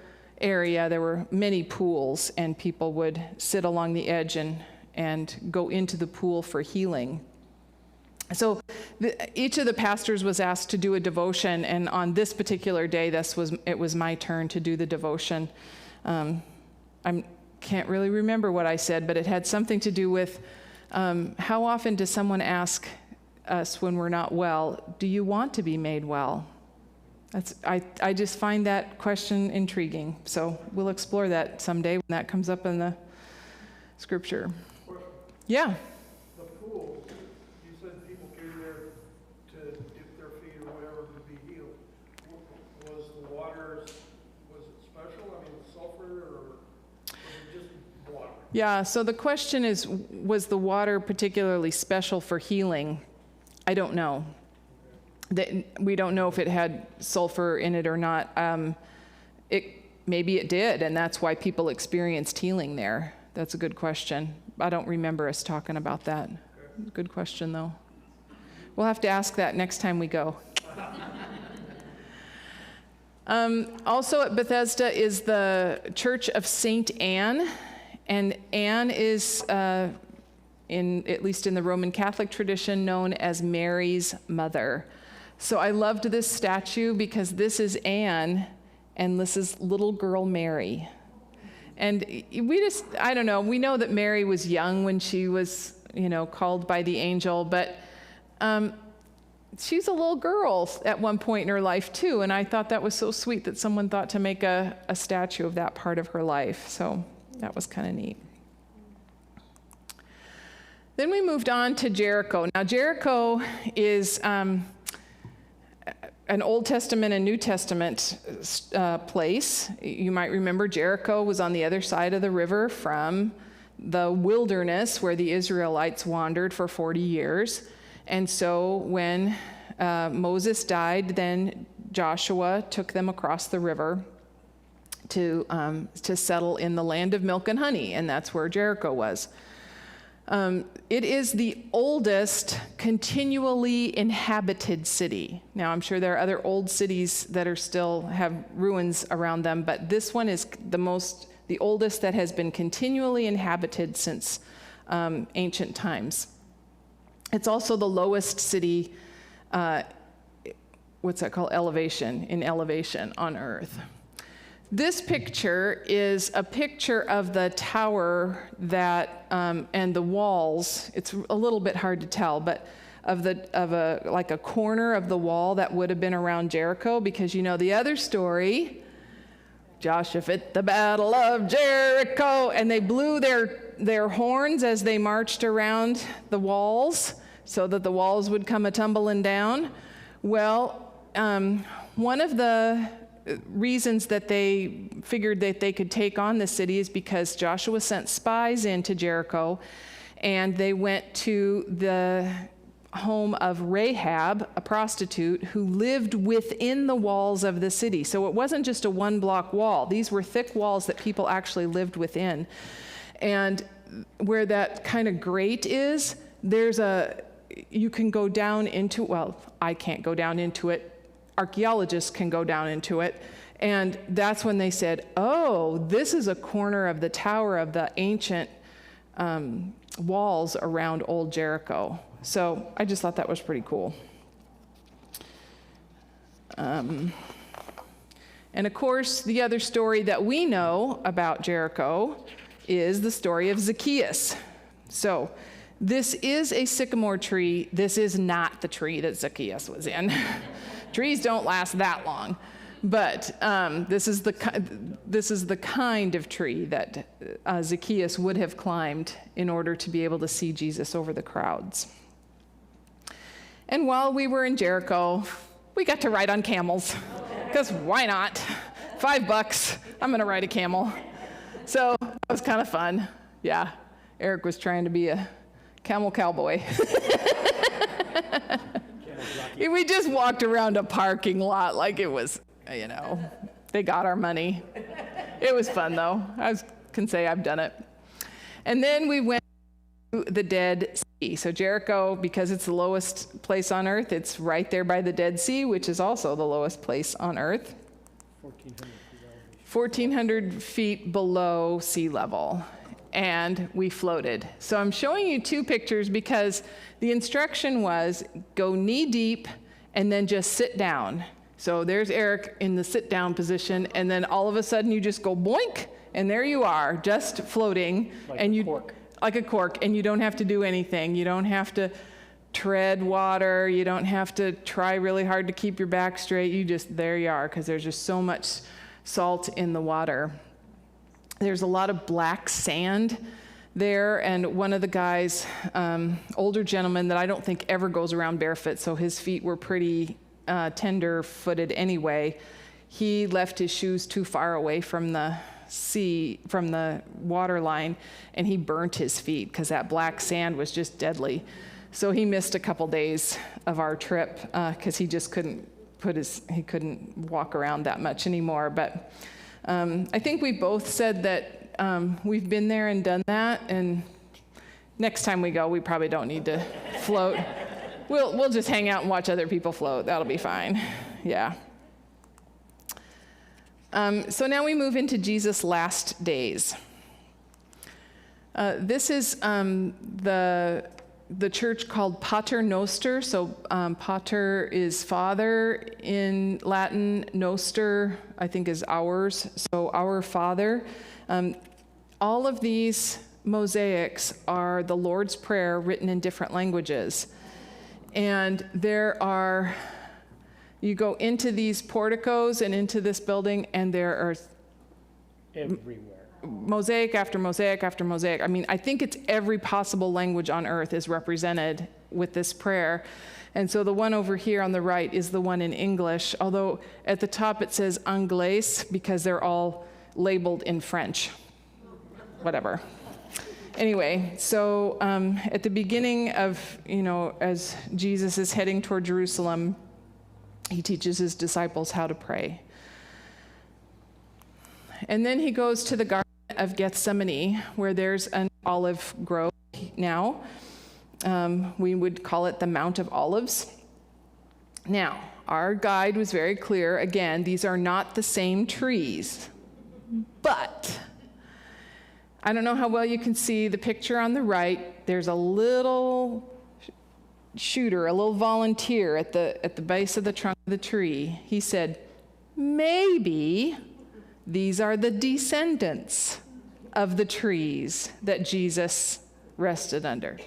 S1: area. There were many pools, and people would sit along the edge and go into the pool for healing. So each of the pastors was asked to do a devotion, and on this particular day, it was my turn to do the devotion. I can't really remember what I said, but it had something to do with how often does someone ask us when we're not well, "Do you want to be made well?" I just find that question intriguing. So we'll explore that someday when that comes up in the scripture. Yeah.
S2: The pool, you said people came there to dip their feet or whatever to be healed. Was the water, was it special? I mean, sulfur, or was it just water?
S1: Yeah, so the question is, was the water particularly special for healing? I don't know. We don't know if it had sulfur in it or not. Maybe it did, and that's why people experienced healing there. That's a good question. I don't remember us talking about that. Good question, though. We'll have to ask that next time we go. Also at Bethesda is the Church of St. Anne, and Anne is at least in the Roman Catholic tradition, known as Mary's mother. So I loved this statue because this is Anne and this is little girl Mary. And I don't know, we know that Mary was young when she was, called by the angel, but she's a little girl at one point in her life too, and I thought that was so sweet that someone thought to make a statue of that part of her life. So that was kind of neat. Then we moved on to Jericho. Now Jericho is an Old Testament and New Testament place. You might remember Jericho was on the other side of the river from the wilderness where the Israelites wandered for 40 years. And so when Moses died, then Joshua took them across the river to settle in the land of milk and honey, and that's where Jericho was. It is the oldest continually inhabited city. Now, I'm sure there are other old cities that are still have ruins around them, but this one is the oldest that has been continually inhabited since ancient times. It's also the lowest city, what's that called? Elevation on earth. This picture is a picture of the tower that and the walls. It's a little bit hard to tell, but of a corner of the wall that would have been around Jericho, because the other story, Joshua at the Battle of Jericho, and they blew their horns as they marched around the walls so that the walls would come a-tumbling down. Well, one of the reasons that they figured that they could take on the city is because Joshua sent spies into Jericho, and they went to the home of Rahab, a prostitute, who lived within the walls of the city. So it wasn't just a one-block wall. These were thick walls that people actually lived within. And where that kind of grate is, you can go down into, well, I can't go down into it. Archaeologists can go down into it. And that's when they said, oh, this is a corner of the tower of the ancient walls around old Jericho. So I just thought that was pretty cool. And of course, the other story that we know about Jericho is the story of Zacchaeus. So this is a sycamore tree. This is not the tree that Zacchaeus was in. Trees don't last that long. But this is the kind of tree that Zacchaeus would have climbed in order to be able to see Jesus over the crowds. And while we were in Jericho, we got to ride on camels, because why not? $5, I'm going to ride a camel. So that was kind of fun. Yeah, Eric was trying to be a camel cowboy. We just walked around a parking lot like it was, they got our money. It was fun, though. I can say I've done it. And then we went to the Dead Sea. So Jericho, because it's the lowest place on earth, it's right there by the Dead Sea, which is also the lowest place on earth. 1,400 feet below sea level. And we floated. So I'm showing you two pictures because the instruction was go knee deep and then just sit down. So there's Eric in the sit down position, and then all of a sudden you just go boink, and there you are, just floating. Like a cork, and you don't have to do anything. You don't have to tread water. You don't have to try really hard to keep your back straight. There you are, because there's just so much salt in the water. There's a lot of black sand there, and one of the guys, older gentleman that I don't think ever goes around barefoot, so his feet were pretty tender-footed anyway. He left his shoes too far away from the water line, and he burnt his feet because that black sand was just deadly. So he missed a couple days of our trip because he just couldn't walk around that much anymore. But I think we both said that we've been there and done that, and next time we go, we probably don't need to float. We'll just hang out and watch other people float. That'll be fine. Yeah. So now we move into Jesus' last days. This is the church called Pater Noster. So Pater is Father in Latin. Noster, I think, is ours. So our Father. All of these mosaics are the Lord's Prayer written in different languages. And you go into these porticos and into this building, and there are
S3: Everywhere.
S1: Mosaic after mosaic after mosaic. I mean, I think it's every possible language on earth is represented with this prayer. And so the one over here on the right is the one in English, although at the top it says Anglais because they're all labeled in French. Whatever. Anyway, so at the beginning of, as Jesus is heading toward Jerusalem, he teaches his disciples how to pray. And then he goes to the Garden of Gethsemane, where there's an olive grove now. We would call it the Mount of Olives. Now, our guide was very clear. Again, these are not the same trees. But I don't know how well you can see the picture on the right. There's a little shooter, a little volunteer at the base of the trunk of the tree. He said, maybe these are the descendants of the trees that Jesus rested under.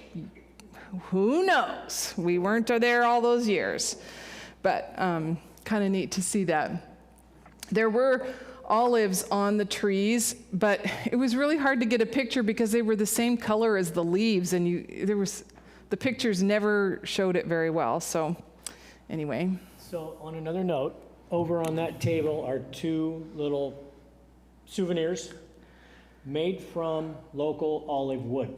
S1: Who knows? We weren't there all those years. But kind of neat to see that. There were olives on the trees, but it was really hard to get a picture because they were the same color as the leaves, and the pictures never showed it very well. So anyway.
S3: So on another note, over on that table are two little souvenirs made from local olive wood.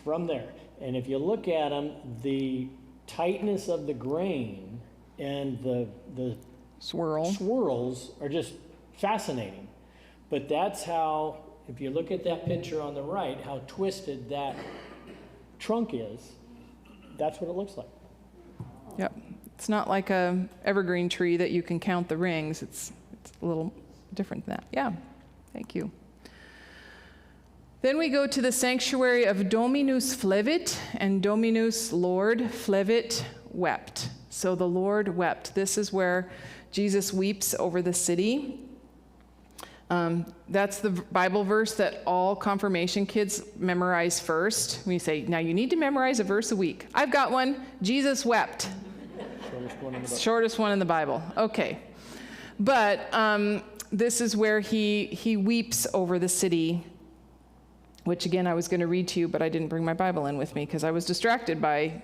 S3: From there. And if you look at them, the tightness of the grain and the swirls are just fascinating. But that's how, if you look at that picture on the right, how twisted that trunk is, that's what it looks like.
S1: Yep. It's not like a evergreen tree that you can count the rings. It's a little different than that. Yeah. Thank you. Then we go to the sanctuary of Dominus Flevit, and Dominus, Lord, Flevit, wept. So the Lord wept. This is where Jesus weeps over the city. That's the Bible verse that all confirmation kids memorize first. We say, now you need to memorize a verse a week. I've got one. Jesus wept. Shortest one in the Bible. Okay. But this is where he weeps over the city, which again I was going to read to you, but I didn't bring my Bible in with me because I was distracted by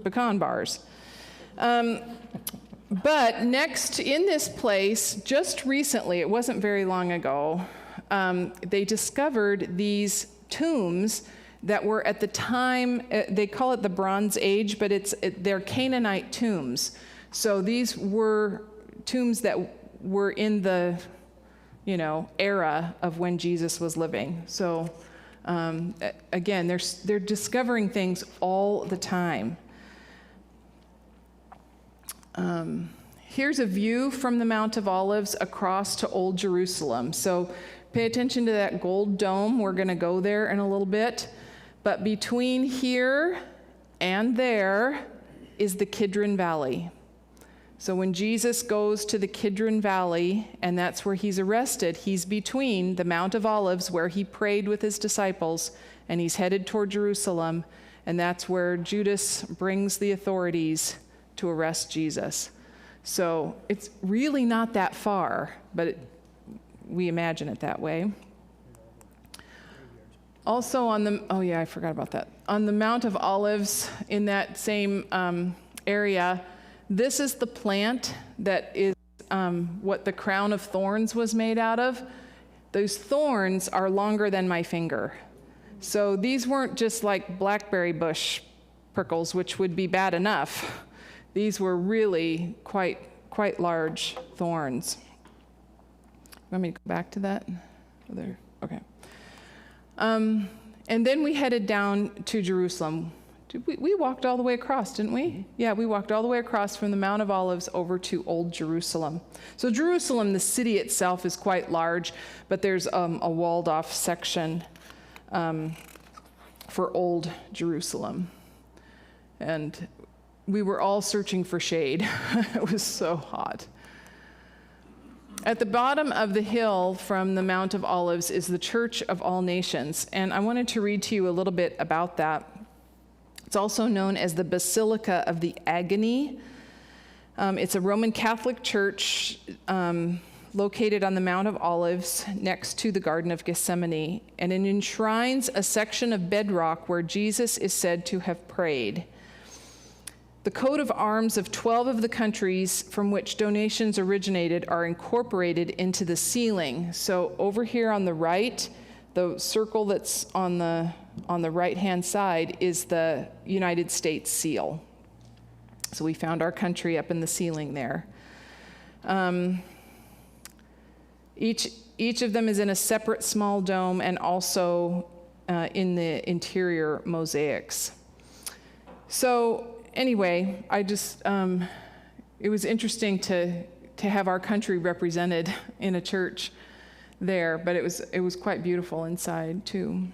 S1: pecan bars. But next in this place, just recently, it wasn't very long ago, they discovered these tombs that were at the time, they call it the Bronze Age, but they're Canaanite tombs. So these were tombs that were in the, era of when Jesus was living. So again, they're discovering things all the time. Here's a view from the Mount of Olives across to Old Jerusalem. So pay attention to that gold dome. We're going to go there in a little bit. But between here and there is the Kidron Valley. So when Jesus goes to the Kidron Valley, and that's where he's arrested, he's between the Mount of Olives where he prayed with his disciples, and he's headed toward Jerusalem, and that's where Judas brings the authorities to arrest Jesus. So it's really not that far, but we imagine it that way. Also I forgot about that. On the Mount of Olives, in that same area, this is the plant that is what the crown of thorns was made out of. Those thorns are longer than my finger. So these weren't just like blackberry bush prickles, which would be bad enough. These were really quite large thorns. Want me to go back to that? There. Okay. And then we headed down to Jerusalem. We walked all the way across, didn't we? Mm-hmm. Yeah, we walked all the way across from the Mount of Olives over to Old Jerusalem. So Jerusalem, the city itself, is quite large, but there's a walled-off section. for Old Jerusalem. And we were all searching for shade. It was so hot. At the bottom of the hill from the Mount of Olives is the Church of All Nations, and I wanted to read to you a little bit about that. It's also known as the Basilica of the Agony. It's a Roman Catholic church located on the Mount of Olives next to the Garden of Gethsemane, and it enshrines a section of bedrock where Jesus is said to have prayed. The coat of arms of 12 of the countries from which donations originated are incorporated into the ceiling. So over here on the right, the circle that's on the right-hand side is the United States seal. So we found our country up in the ceiling there. Each of them is in a separate small dome and also in the interior mosaics. So anyway, I just, it was interesting to have our country represented in a church there, but it was quite beautiful inside too.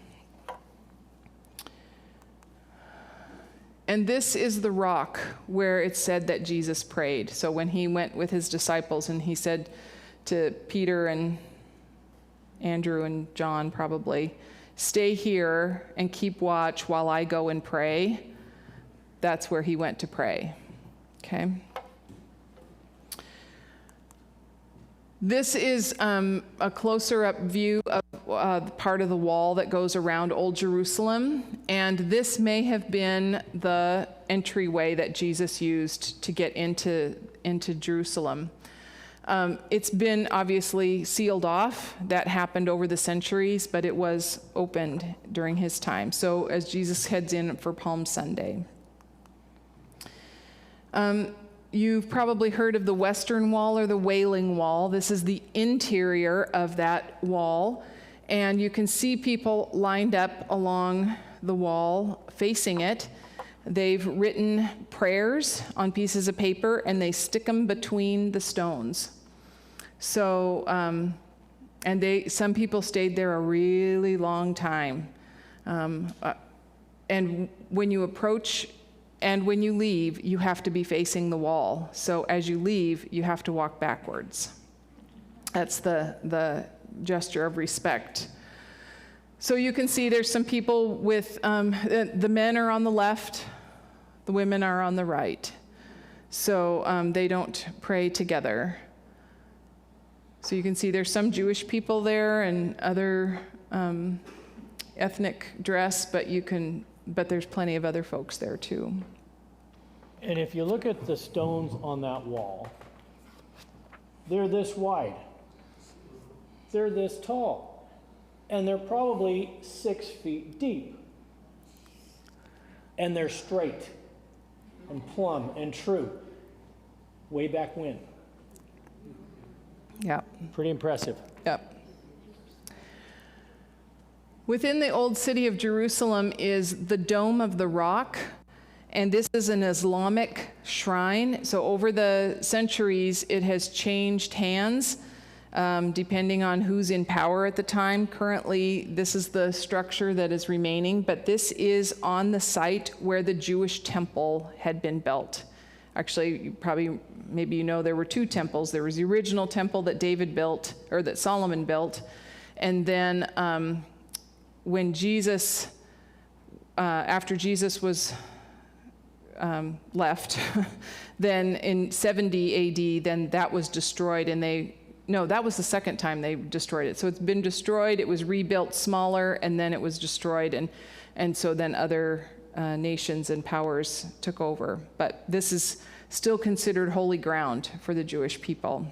S1: And this is the rock where it's said that Jesus prayed. So when he went with his disciples and he said to Peter and Andrew and John probably, "Stay here and keep watch while I go and pray," that's where he went to pray. Okay? This is a closer up view of the part of the wall that goes around Old Jerusalem, and this may have been the entryway that Jesus used to get into Jerusalem. It's been obviously sealed off. That happened over the centuries, but it was opened during his time. So as Jesus heads in for Palm Sunday. You've probably heard of the Western Wall or the Wailing Wall. This is the interior of that wall, and you can see people lined up along the wall facing it. They've written prayers on pieces of paper, and they stick them between the stones. So, and some people stayed there a really long time. And when you approach and when you leave, you have to be facing the wall. So as you leave, you have to walk backwards. That's the gesture of respect. So you can see there's some people with, the men are on the left, the women are on the right. So they don't pray together. So you can see there's some Jewish people there and other ethnic dress, but there's plenty of other folks there too.
S3: And if you look at the stones on that wall, they're this wide. They're this tall. And they're probably 6 feet deep. And they're straight and plumb and true. Way back when.
S1: Yeah.
S3: Pretty impressive.
S1: Yep. Within the old city of Jerusalem is the Dome of the Rock, and this is an Islamic shrine. So over the centuries, it has changed hands depending on who's in power at the time. Currently, this is the structure that is remaining, but this is on the site where the Jewish temple had been built. Actually, maybe you know there were 2 temples. There was the original temple that David built, or that Solomon built, and then when Jesus, after Jesus was left, then in 70 AD, then that was destroyed, and that was the second time they destroyed it. So it's been destroyed, it was rebuilt smaller, and then it was destroyed, and so then other nations and powers took over. But this is still considered holy ground for the Jewish people.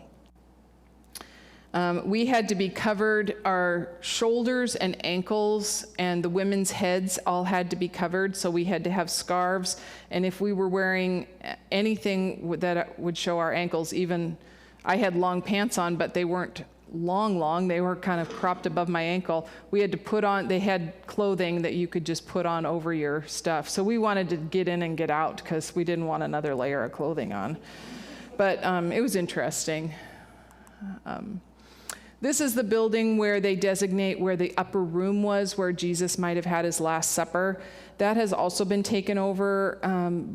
S1: We had to be covered, our shoulders and ankles and the women's heads all had to be covered, so we had to have scarves. And if we were wearing anything that would show our ankles, even I had long pants on, but they weren't long, they were kind of cropped above my ankle. We had to put on, they had clothing that you could just put on over your stuff. So we wanted to get in and get out because we didn't want another layer of clothing on. But it was interesting. This is the building where they designate where the upper room was, where Jesus might have had his Last Supper. That has also been taken over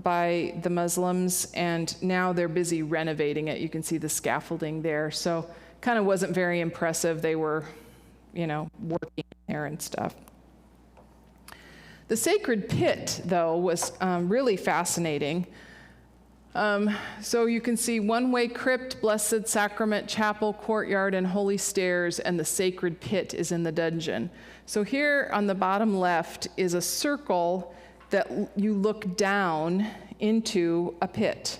S1: by the Muslims, and now they're busy renovating it. You can see the scaffolding there. So kind of wasn't very impressive. They were, working there and stuff. The sacred pit, though, was really fascinating. So you can see one-way crypt, blessed sacrament, chapel, courtyard, and holy stairs, and the sacred pit is in the dungeon. So here on the bottom left is a circle that you look down into a pit.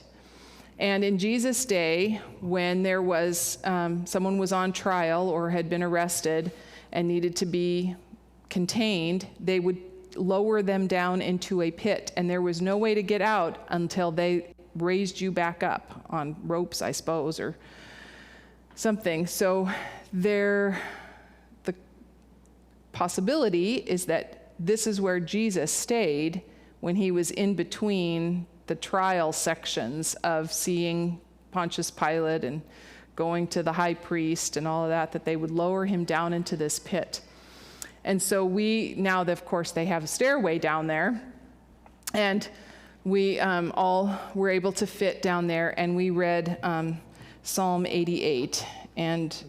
S1: And in Jesus' day, when there was someone was on trial or had been arrested and needed to be contained, they would lower them down into a pit, and there was no way to get out until they raised you back up on ropes, I suppose, or something. So the possibility is that this is where Jesus stayed when he was in between the trial sections of seeing Pontius Pilate and going to the high priest and all of that, that they would lower him down into this pit. And so now of course they have a stairway down there, and we all were able to fit down there, and we read Psalm 88, and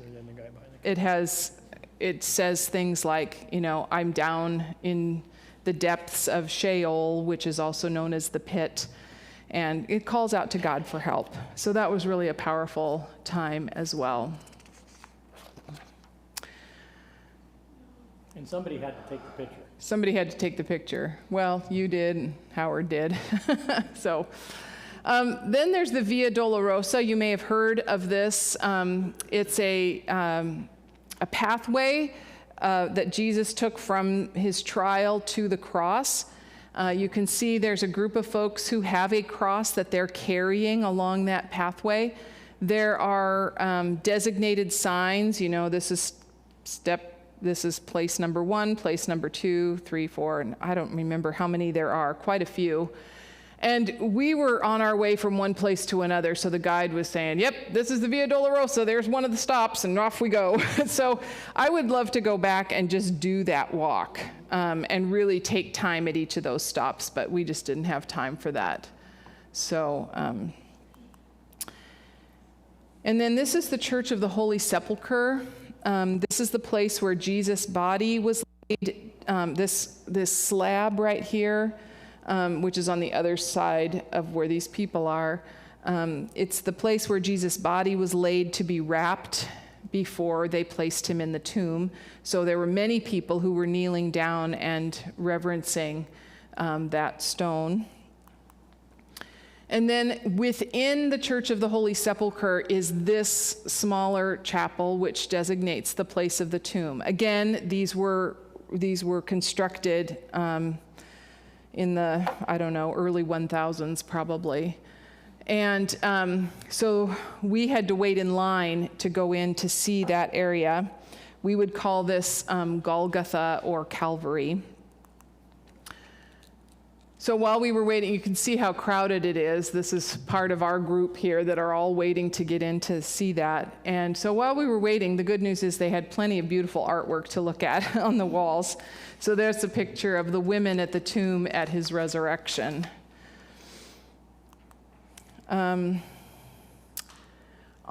S1: it says things like, I'm down in the depths of Sheol, which is also known as the pit, and it calls out to God for help. So that was really a powerful time as well.
S3: And somebody had to take the picture.
S1: Somebody had to take the picture. Well, you did, and Howard did. So then there's the Via Dolorosa. You may have heard of this. It's a pathway that Jesus took from his trial to the cross. You can see there's a group of folks who have a cross that they're carrying along that pathway. There are designated signs. This is place number 1, place number 2, 3, 4, and I don't remember how many there are, quite a few. And we were on our way from one place to another, so the guide was saying, yep, this is the Via Dolorosa, there's one of the stops, and off we go. So I would love to go back and just do that walk and really take time at each of those stops, but we just didn't have time for that. So, and then this is the Church of the Holy Sepulchre. This is the place where Jesus' body was laid, this slab right here, which is on the other side of where these people are. It's the place where Jesus' body was laid to be wrapped before they placed him in the tomb. So there were many people who were kneeling down and reverencing that stone. And then within the Church of the Holy Sepulchre is this smaller chapel, which designates the place of the tomb. Again, these were constructed in the, early 1000s probably. And so we had to wait in line to go in to see that area. We would call this Golgotha or Calvary. So while we were waiting, you can see how crowded it is. This is part of our group here that are all waiting to get in to see that. And so while we were waiting, the good news is they had plenty of beautiful artwork to look at on the walls. So there's a picture of the women at the tomb at his resurrection.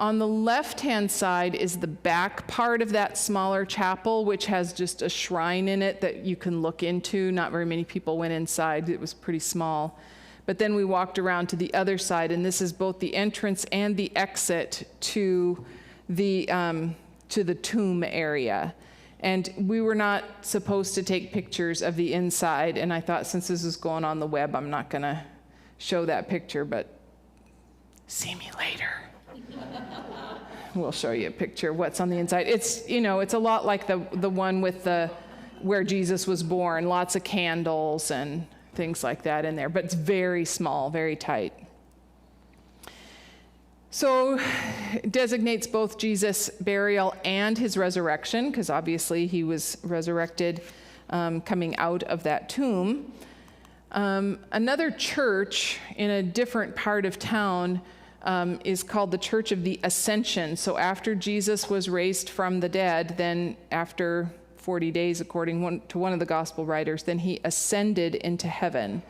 S1: On the left-hand side is the back part of that smaller chapel, which has just a shrine in it that you can look into. Not very many people went inside. It was pretty small. But then we walked around to the other side, and this is both the entrance and the exit to the tomb area. And we were not supposed to take pictures of the inside, and I thought since this is going on the web, I'm not going to show that picture, but see me later. We'll show you a picture of what's on the inside. It's, it's a lot like the one with where Jesus was born, lots of candles and things like that in there, but it's very small, very tight. So it designates both Jesus' burial and his resurrection, because obviously he was resurrected coming out of that tomb. Another church in a different part of town is called the Church of the Ascension. So after Jesus was raised from the dead, then after 40 days, according to one of the gospel writers, then he ascended into heaven.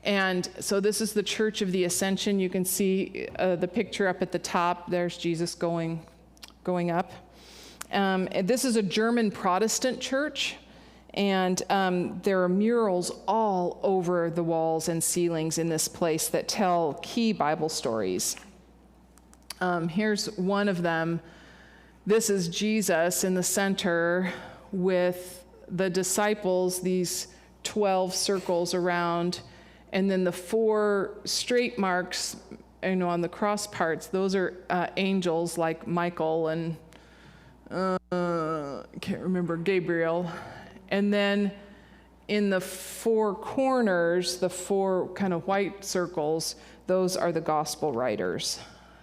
S1: And so this is the Church of the Ascension. You can see the picture up at the top. There's Jesus going up. This is a German Protestant church, and there are murals all over the walls and ceilings in this place that tell key Bible stories. Here's one of them. This is Jesus in the center with the disciples, these 12 circles around, and then the 4 straight marks, on the cross parts, those are angels like Michael and I can't remember, Gabriel. And then in the 4 corners, the 4 kind of white circles, those are the gospel writers.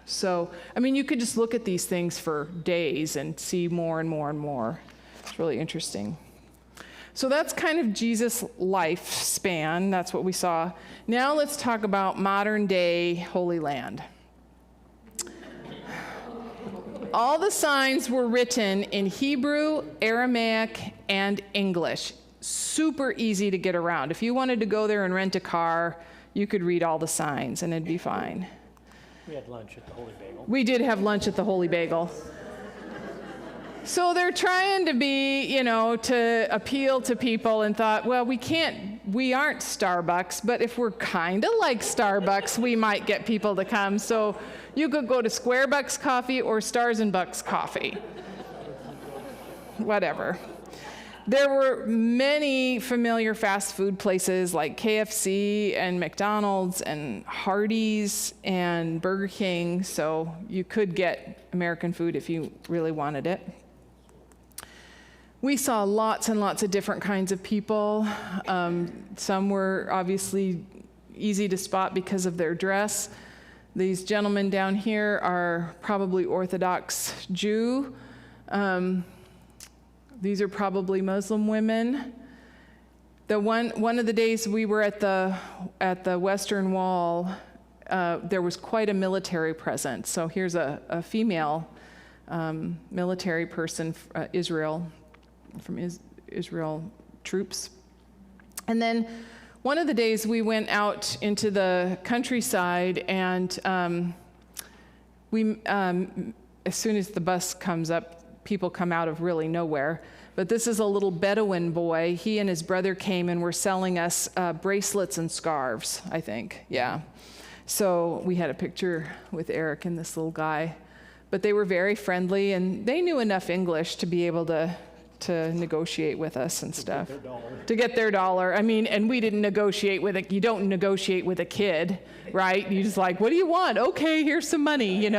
S1: So, you could just look at these things for days and see more and more and more. It's really interesting. So that's kind of Jesus' lifespan. That's what we saw. Now let's talk about modern day Holy Land. All the signs were written in Hebrew, Aramaic, and English. Super easy to get around. If you wanted to go there and rent a car, you could read all the signs and it'd be fine.
S3: We had lunch at the Holy Bagel.
S1: We did have lunch at the Holy Bagel. So they're trying to be, to appeal to people, and thought, well, we aren't Starbucks, but if we're kind of like Starbucks, we might get people to come. So you could go to Square Bucks Coffee or Stars and Bucks Coffee. Whatever. There were many familiar fast food places like KFC and McDonald's and Hardee's and Burger King, so you could get American food if you really wanted it. We saw lots and lots of different kinds of people. Some were obviously easy to spot because of their dress. These gentlemen down here are probably Orthodox Jew. These are probably Muslim women. One of the days we were at the Western Wall, there was quite a military presence. So here's a female military person, from Israel troops. And then one of the days we went out into the countryside, and as soon as the bus comes up, people come out of really nowhere. But this is a little Bedouin boy. He and his brother came and were selling us bracelets and scarves, I think. Yeah. So we had a picture with Eric and this little guy. But they were very friendly, and they knew enough English to be able to negotiate with us and stuff. To get their dollar. And we didn't negotiate with you don't negotiate with a kid, right? You just like, what do you want? Okay, here's some money,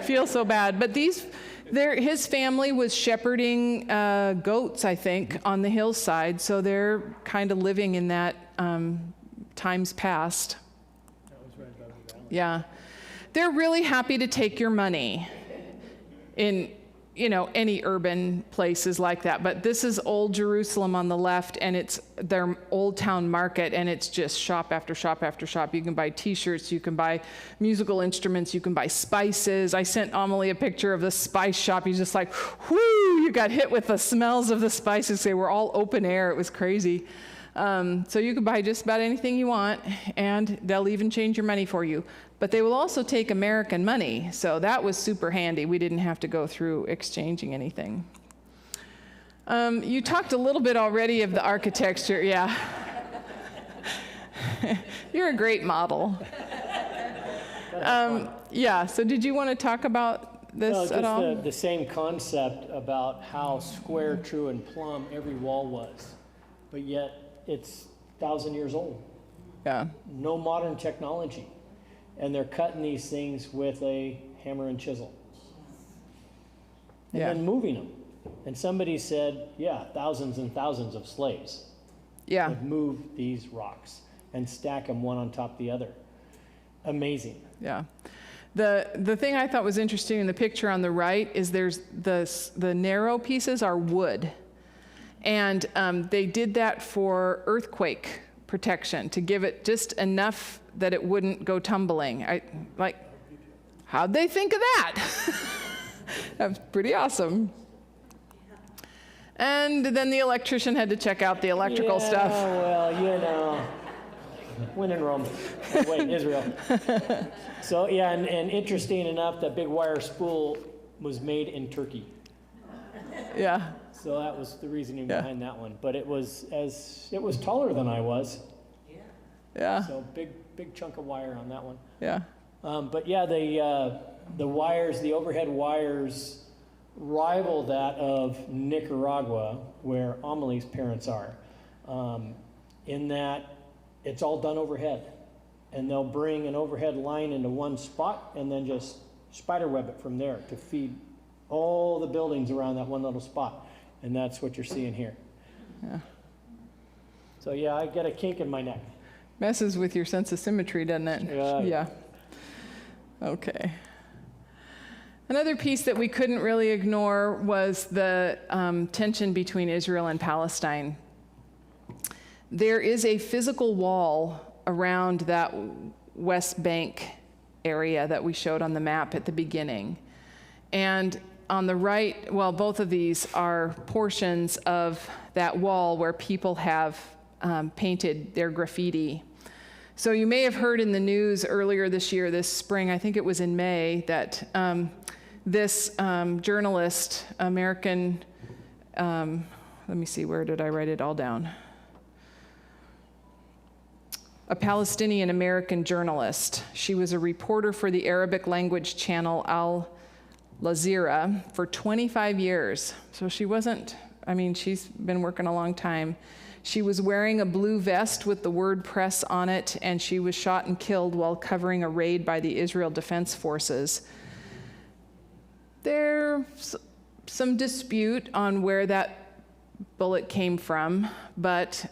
S1: Feel so bad. But his family was shepherding goats, I think, on the hillside, so they're kind of living in that times past.
S3: That was right above the valley.
S1: Yeah. They're really happy to take your money in, any urban places like that. But this is Old Jerusalem on the left, and it's their Old Town Market, and it's just shop after shop after shop. You can buy T-shirts, you can buy musical instruments, you can buy spices. I sent Amelie a picture of the spice shop. He's just like, whoo, you got hit with the smells of the spices. They were all open air. It was crazy. So you can buy just about anything you want, and they'll even change your money for you. But they will also take American money, so that was super handy. We didn't have to go through exchanging anything. You talked a little bit already of the architecture, yeah. You're a great model. Yeah, so did you want to talk about this at all?
S3: The same concept about how square, true, and plumb every wall was, but yet it's 1,000 years old.
S1: Yeah.
S3: No modern technology. And they're cutting these things with a hammer and chisel. And then moving them. And somebody said, thousands and thousands of slaves would move these rocks and stack them one on top of the other. Amazing.
S1: Yeah. The thing I thought was interesting in the picture on the right is there's the narrow pieces are wood. And they did that for earthquake protection, to give it just enough that it wouldn't go tumbling. How'd they think of that? That was pretty awesome. And then the electrician had to check out the electrical stuff.
S3: Well, you know, when in Rome, wait, Israel. So yeah, and interesting enough, that big wire spool was made in Turkey.
S1: Yeah.
S3: So that was the reasoning behind that one. But it was taller than I was.
S1: Yeah.
S3: So big chunk of wire on that one.
S1: Yeah.
S3: But yeah, the wires, the overhead wires, rival that of Nicaragua, where Amelie's parents are, in that it's all done overhead. And they'll bring an overhead line into one spot and then just spiderweb it from there to feed all the buildings around that one little spot. And that's what you're seeing here.
S1: Yeah.
S3: So yeah, I get a kink in my neck.
S1: Messes with your sense of symmetry, doesn't it? Yeah. Okay. Another piece that we couldn't really ignore was the tension between Israel and Palestine. There is a physical wall around that West Bank area that we showed on the map at the beginning. And on the right, well, both of these are portions of that wall where people have painted their graffiti. So you may have heard in the news earlier this year, this spring, I think it was in May, that this journalist, American, let me see, where did I write it all down? A Palestinian American journalist. She was a reporter for the Arabic language channel Al Jazeera for 25 years. So she wasn't, I mean, she's been working a long time. She was wearing a blue vest with the word press on it, and she was shot and killed while covering a raid by the Israel Defense Forces. There's some dispute on where that bullet came from, but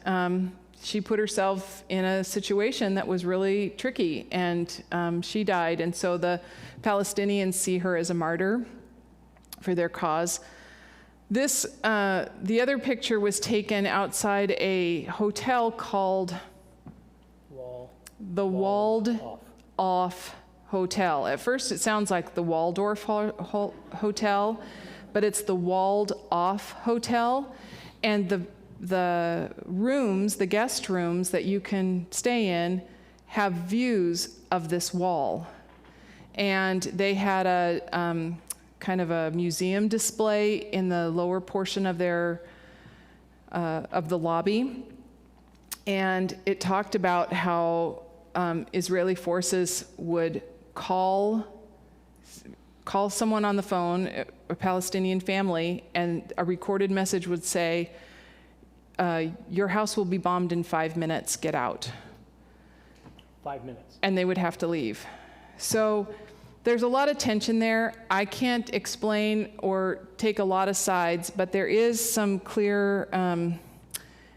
S1: she put herself in a situation that was really tricky, and she died. And so the Palestinians see her as a martyr for their cause. This, the other picture was taken outside a hotel called the Walled Off Hotel. At first it sounds like the Waldorf Hotel, but it's the Walled Off Hotel. And the rooms, the guest rooms that you can stay in, have views of this wall. And they had a kind of a museum display in the lower portion of their of the lobby, and it talked about how Israeli forces would call someone on the phone, a Palestinian family, and a recorded message would say, your house will be bombed in 5 minutes, get out.
S3: 5 minutes. And
S1: they would have to leave. So there's a lot of tension there. I can't explain or take a lot of sides, but there is some clear,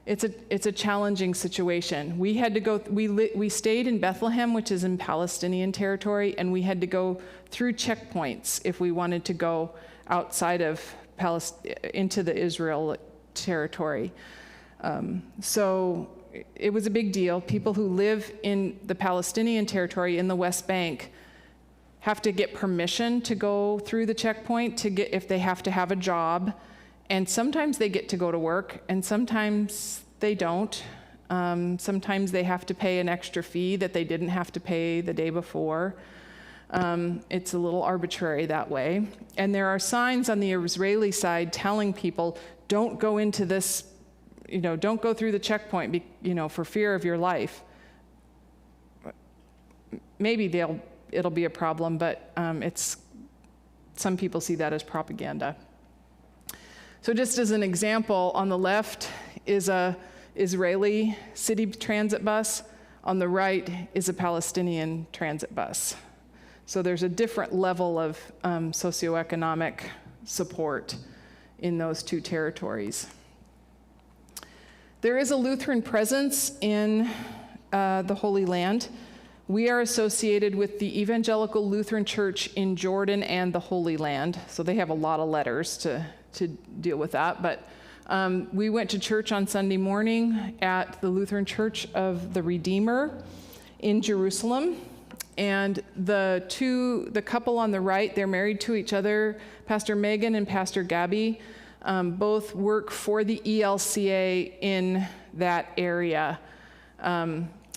S1: it's a challenging situation. We had to go, we stayed in Bethlehem, which is in Palestinian territory, and we had to go through checkpoints if we wanted to go outside of into the Israel territory. So it was a big deal. People who live in the Palestinian territory in the West Bank have to get permission to go through the checkpoint to get, if they have to have a job. And sometimes they get to go to work, and sometimes they don't. Sometimes they have to pay an extra fee that they didn't have to pay the day before. It's a little arbitrary that way. And there are signs on the Israeli side telling people, don't go into this, don't go through the checkpoint, for fear of your life. Maybe it'll be a problem, but some people see that as propaganda. So just as an example, on the left is a Israeli city transit bus. On the right is a Palestinian transit bus. So there's a different level of socioeconomic support in those two territories. There is a Lutheran presence in the Holy Land. We are associated with the Evangelical Lutheran Church in Jordan and the Holy Land. So they have a lot of letters to deal with that. But we went to church on Sunday morning at the Lutheran Church of the Redeemer in Jerusalem. And the couple on the right, they're married to each other. Pastor Megan and Pastor Gabby both work for the ELCA in that area.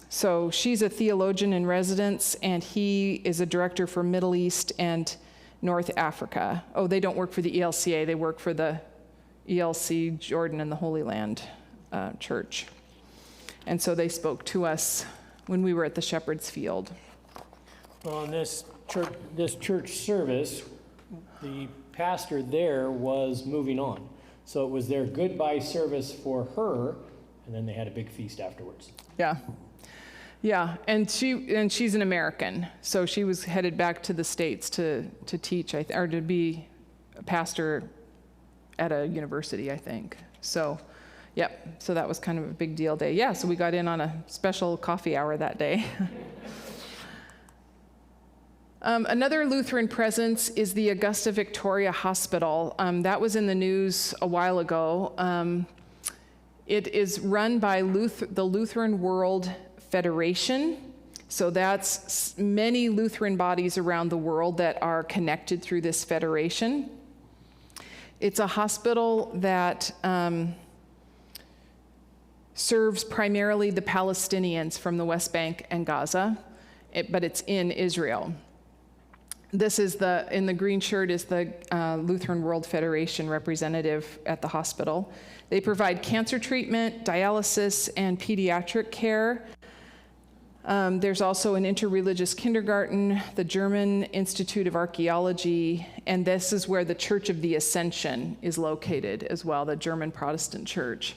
S1: So she's a theologian in residence, and he is a director for Middle East and North Africa. Oh, they don't work for the ELCA, they work for the ELC Jordan and the Holy Land Church. And so they spoke to us when we were at the Shepherd's Field.
S3: Well, in this church service, the pastor there was moving on. So it was their goodbye service for her, and then they had a big feast afterwards.
S1: Yeah. Yeah, and she's an American, so she was headed back to the States to teach, or to be a pastor at a university, I think. So, yep, so that was kind of a big deal day. Yeah, so we got in on a special coffee hour that day. Another Lutheran presence is the Augusta Victoria Hospital. That was in the news a while ago. It is run by the Lutheran World Federation. So that's many Lutheran bodies around the world that are connected through this federation. It's a hospital that serves primarily the Palestinians from the West Bank and Gaza, but it's in Israel. This is in the green shirt is the Lutheran World Federation representative at the hospital. They provide cancer treatment, dialysis, and pediatric care. There's also an interreligious kindergarten, the German Institute of Archaeology, and this is where the Church of the Ascension is located as well, the German Protestant church.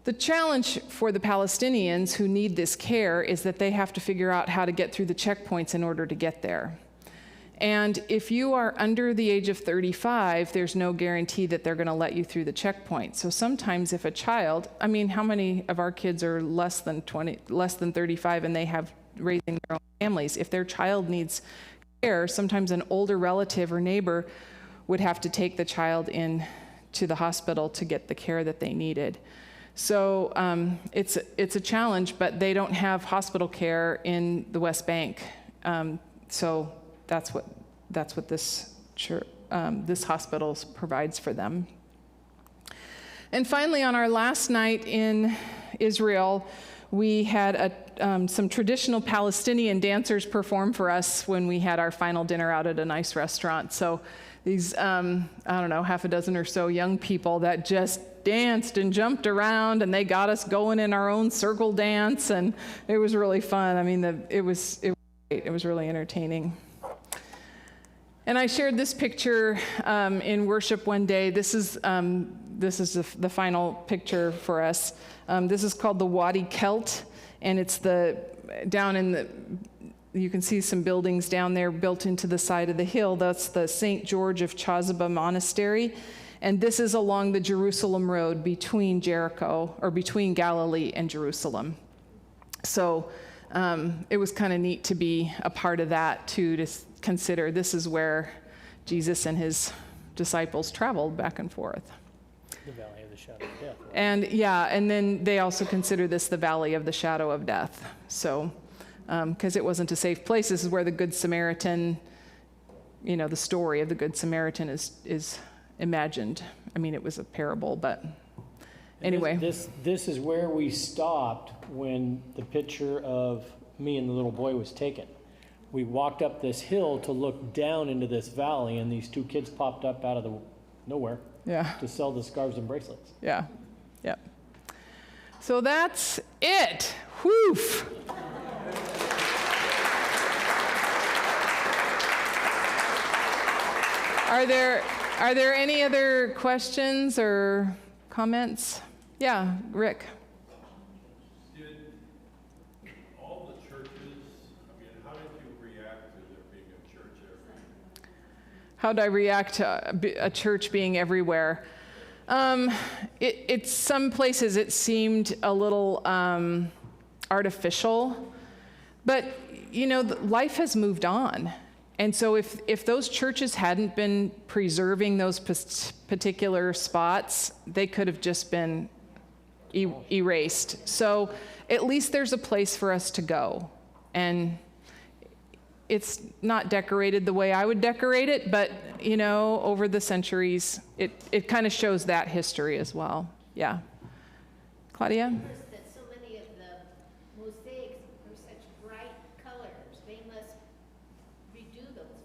S1: The challenge for the Palestinians who need this care is that they have to figure out how to get through the checkpoints in order to get there. And if you are under the age of 35, there's no guarantee that they're going to let you through the checkpoint. So sometimes if a child, I mean, how many of our kids are less than 35 and they have raising their own families? If their child needs care, sometimes an older relative or neighbor would have to take the child in to the hospital to get the care that they needed. So it's a challenge, but they don't have hospital care in the West Bank. So that's what this hospital provides for them. And finally, on our last night in Israel, we had some traditional Palestinian dancers perform for us when we had our final dinner out at a nice restaurant. So these, I don't know, half a dozen or so young people that just danced and jumped around, and they got us going in our own circle dance, and it was really fun. I mean, it was great. It was really entertaining. And I shared this picture in worship one day. This is the final picture for us. This is called the Wadi Celt, and it's you can see some buildings down there built into the side of the hill. That's the St. George of Chozuba Monastery. And this is along the Jerusalem road between Galilee and Jerusalem. So it was kind of neat to be a part of that too, to consider this is where Jesus and his disciples traveled back and forth.
S3: The valley of the shadow of death. Right?
S1: And then they also consider this the valley of the shadow of death. So, because it wasn't a safe place, this is where the Good Samaritan, the story of the Good Samaritan is imagined. I mean, it was a parable, but anyway.
S3: This is where we stopped when the picture of me and the little boy was taken. We walked up this hill to look down into this valley, and these two kids popped up out of the nowhere to sell the scarves and bracelets.
S1: Yeah. Yep. So that's it. Whoof. Are there any other questions or comments? Yeah, Rick. How did I react to a church being everywhere? Some places it seemed a little artificial, but life has moved on. And so if those churches hadn't been preserving those particular spots, they could have just been erased. So at least there's a place for us to go. And it's not decorated the way I would decorate it, but over the centuries, it kind of shows that history as well. Yeah. Claudia?
S4: That so many of the mosaics are such bright colors. They must redo those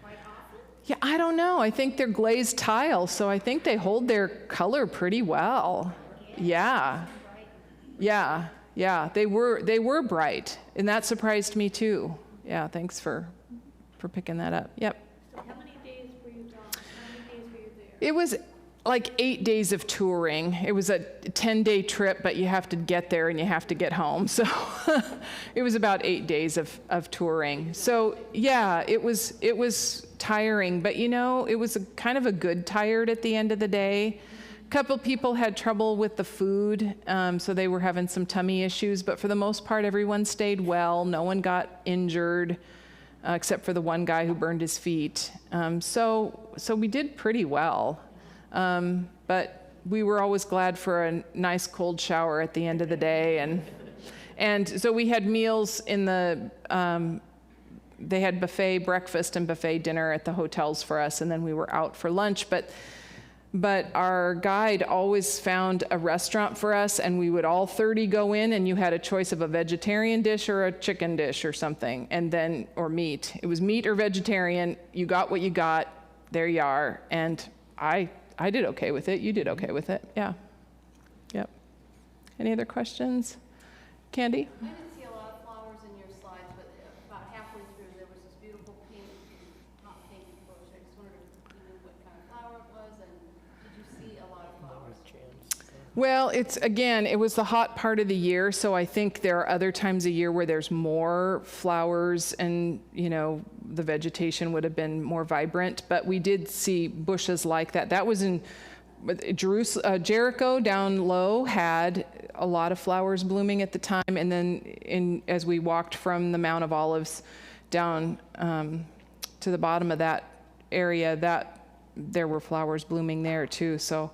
S4: quite often.
S1: Yeah, I don't know. I think they're glazed tile, so I think they hold their color pretty well. Yeah. Yeah. Yeah, they were bright, and that surprised me too. Yeah, thanks for picking that up. Yep.
S4: So how many days were you gone? How many days were you there?
S1: It was like 8 days of touring. It was a 10-day trip, but you have to get there and you have to get home. So it was about 8 days of touring. So yeah, it was tiring, but it was kind of a good tired at the end of the day. A couple people had trouble with the food, so they were having some tummy issues, but for the most part, everyone stayed well. No one got injured, except for the one guy who burned his feet. So we did pretty well. But we were always glad for a nice cold shower at the end of the day. And so we had meals in they had buffet breakfast and buffet dinner at the hotels for us, and then we were out for lunch. But our guide always found a restaurant for us, and we would all 30 go in, and you had a choice of a vegetarian dish or a chicken dish or something, or meat. It was meat or vegetarian. You got what you got. There you are. And I did okay with it. You did okay with it. Yeah. Yep. Any other questions? Candy?
S5: I didn't see a lot of flowers in your slides, but about halfway through there was this beautiful pink, not pink bush. I just wondered if you knew what kind of flower it was, and did you see a lot of flowers?
S1: Well, it was the hot part of the year, so I think there are other times a year where there's more flowers and, the vegetation would have been more vibrant, but we did see bushes like that. That was in Jericho down low had a lot of flowers blooming at the time, and then as we walked from the Mount of Olives down to the bottom of that area, there were flowers blooming there too. So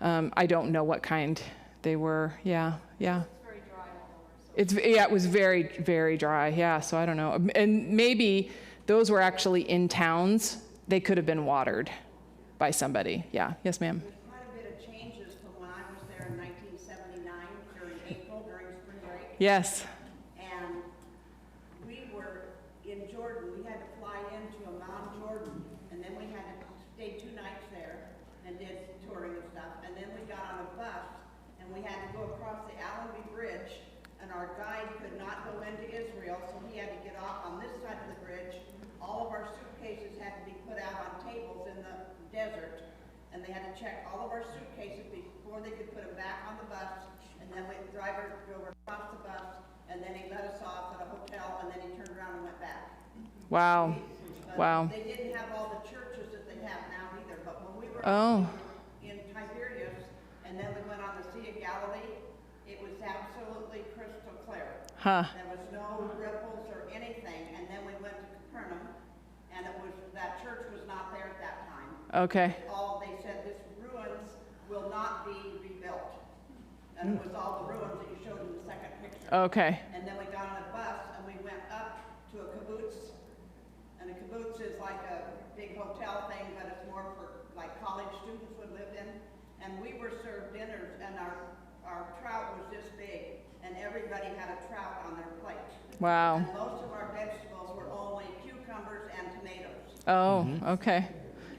S1: I don't know what kind they were. Yeah.
S5: It's very dry all over.
S1: It was very, very dry. Yeah, so I don't know. And maybe those were actually in towns. They could have been watered by somebody. Yeah. Yes, ma'am.
S6: There's quite a bit of changes from when I was there in 1979 during April, during spring break.
S1: Yes.
S6: And we were in Jordan. We had to fly into Amman, Jordan, and then we had to stay 2 nights there and did touring and stuff. And then we got on a bus, and we had to go across the Allenby Bridge, and our guide could not go into Israel, so he had to get off on this side of the bridge. All of our suitcases had to be put out on tables in the desert, and they had to check all of our suitcases before they could put them back on the bus. And then the driver drove across the bus, and then he let us off at a hotel, and then he turned around and went back.
S1: Wow.
S6: But
S1: Wow.
S6: they didn't have all the churches that they have now either. But when we were in Tiberias, and then we went on the Sea of Galilee, it was absolutely crystal clear.
S1: Huh.
S6: There was no ripples or anything. And then we went to Capernaum, and that church was not there at that time.
S1: Okay.
S6: They said this ruins will not be rebuilt. And it was all the ruins that you showed in the second picture.
S1: Okay.
S6: And then we got on a bus and we went up to a kibbutz. And a kibbutz is like a big hotel thing, but it's more for like college students would live in. And we were served dinners, and our trout was this big, and everybody had a trout on their plate.
S1: Wow.
S6: And most of our vegetables were only cucumbers and tomatoes.
S1: Oh, okay.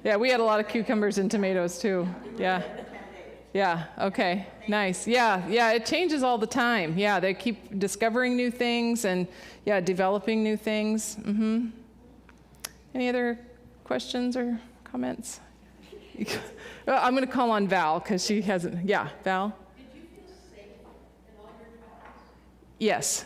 S1: Yeah, we had a lot of cucumbers and tomatoes too. Yeah. Yeah, okay. Nice. Yeah, it changes all the time. Yeah, they keep discovering new things and developing new things. Any other questions or comments? Well, I'm going to call on Val because she hasn't. Yeah, Val?
S5: Did you feel safe in all your travels?
S1: Yes.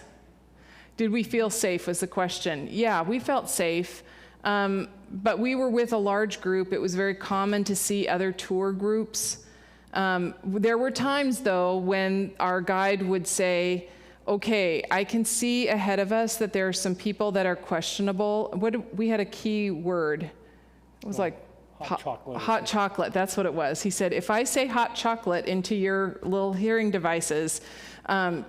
S1: Did we feel safe was the question. Yeah, we felt safe. But we were with a large group. It was very common to see other tour groups. There were times, though, when our guide would say, okay, I can see ahead of us that there are some people that are questionable. We had a key word. It was like
S3: Hot chocolate.
S1: Hot chocolate, that's what it was. He said, if I say hot chocolate into your little hearing devices,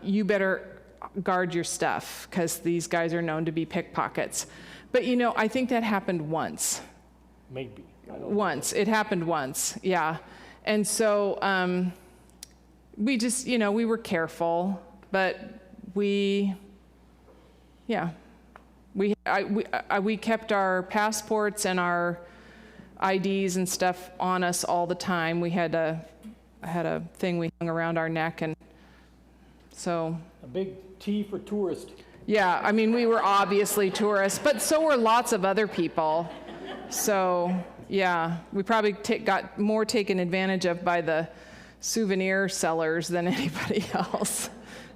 S1: you better guard your stuff, because these guys are known to be pickpockets. But I think that happened once.
S3: Maybe.
S1: Once. It happened once, yeah. And so we just, we were careful, but we kept our passports and our IDs and stuff on us all the time. We had a thing we hung around our neck, and so.
S3: A big T for tourist.
S1: Yeah, I mean, we were obviously tourists, but so were lots of other people. So, yeah, we probably got more taken advantage of by the souvenir sellers than anybody else.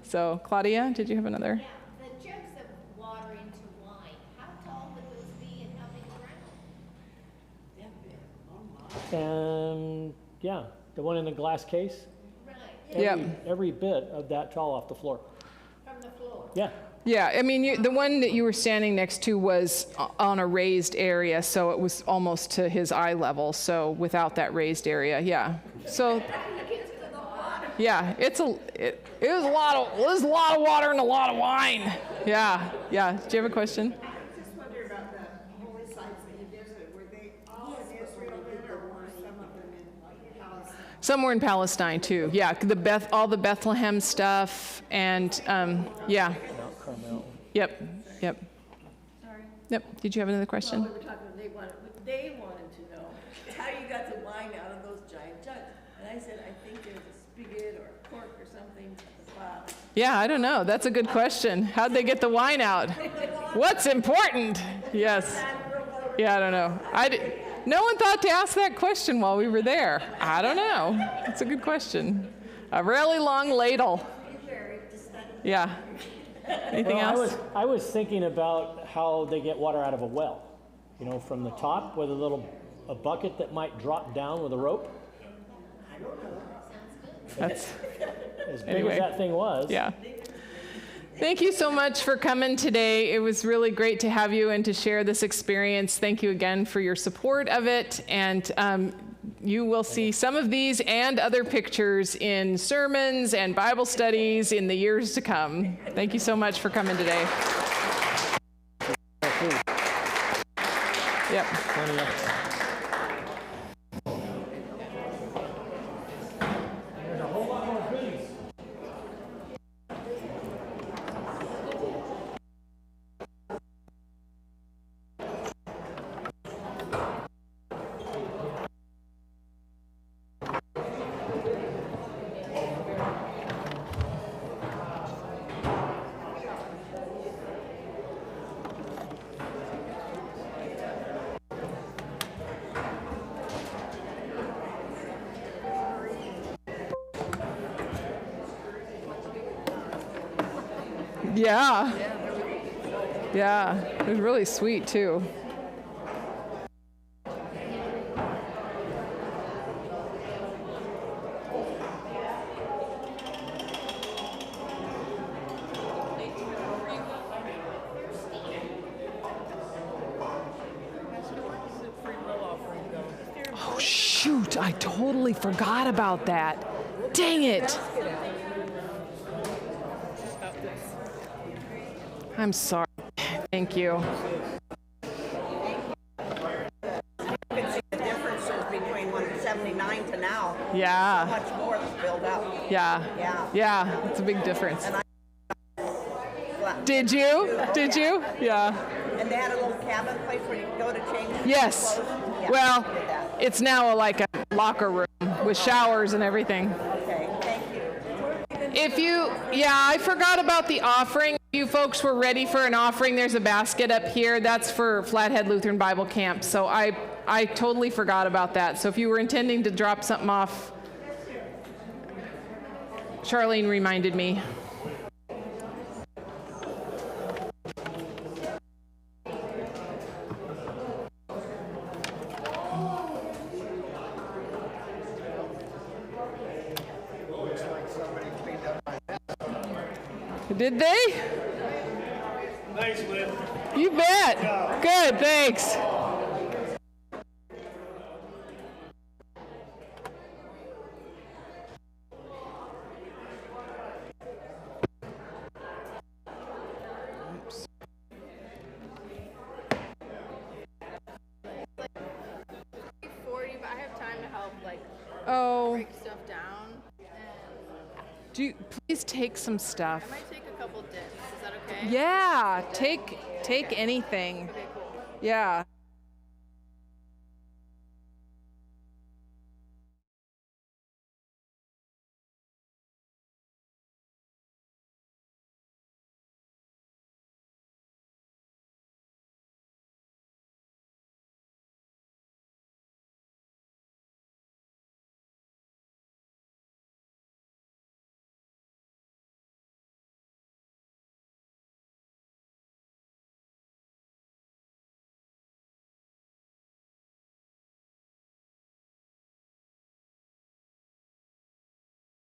S1: So, Claudia, did you have another?
S4: Yeah, the jugs of water into wine, how tall would those be and how big around?
S3: Yeah, the one in the glass case.
S4: Right,
S3: Every bit of that tall off the floor.
S4: from the floor.
S3: Yeah.
S1: Yeah, I mean, the one that you were standing next to was on a raised area, so it was almost to his eye level, so without that raised area, yeah. So, yeah, it was a lot of water and a lot of wine. Yeah. Do you have a question?
S6: I just wonder about the holy sites that you visited. Were they all in Israel then, or were some of them in Palestine?
S1: Somewhere in Palestine too. Yeah, all the Bethlehem stuff, and yeah.
S3: Mount Carmel.
S1: Yep.
S5: Sorry.
S1: Yep. Did you have another question?
S7: Well, we were talking, they wanted to know how you got the wine out of those giant jugs. And I said, I think there's a spigot or a cork or something at the bottom.
S1: Yeah, I don't know. That's a good question. How'd they get the wine out? What's important? Yes. Yeah, I don't know. No one thought to ask that question while we were there. I don't know. That's a good question. A really long ladle. Yeah. Anything else?
S3: I was thinking about how they get water out of a well. From the top with a bucket that might drop down with a rope.
S1: That's
S3: As big
S1: Anyway.
S3: as that thing was.
S1: Yeah. Thank you so much for coming today. It was really great to have you and to share this experience. Thank you again for your support of it. And you will see some of these and other pictures in sermons and Bible studies in the years to come. Thank you so much for coming today. Yep.
S3: Plenty of- There's a whole lot more goodies.
S1: Yeah. Yeah. It was really sweet, too. Oh, shoot. I totally forgot about that. Dang it. I'm sorry. Thank you.
S6: You can see the differences between 179 to now.
S1: Yeah.
S6: Much more is filled up.
S1: Yeah.
S6: Yeah.
S1: Yeah. It's a big difference.
S6: Well,
S1: Did you? Did you? Yeah.
S6: And they had a little cabin place where you could go to change your
S1: Yes.
S6: clothes? Yeah,
S1: Well,
S6: we did that.
S1: it's now like a locker room with showers and everything.
S6: Okay, thank you.
S1: I forgot about the offering. If you folks were ready for an offering, there's a basket up here. That's for Flathead Lutheran Bible Camp. So I totally forgot about that. So if you were intending to drop something off, Charlene reminded me. Did they?
S2: Thanks, Lynn.
S1: You bet. Good, thanks. No.
S5: Break stuff down.
S1: Please take some stuff.
S5: I might take a couple dips. Is that okay?
S1: Yeah, take anything.
S5: Okay, cool.
S1: Yeah.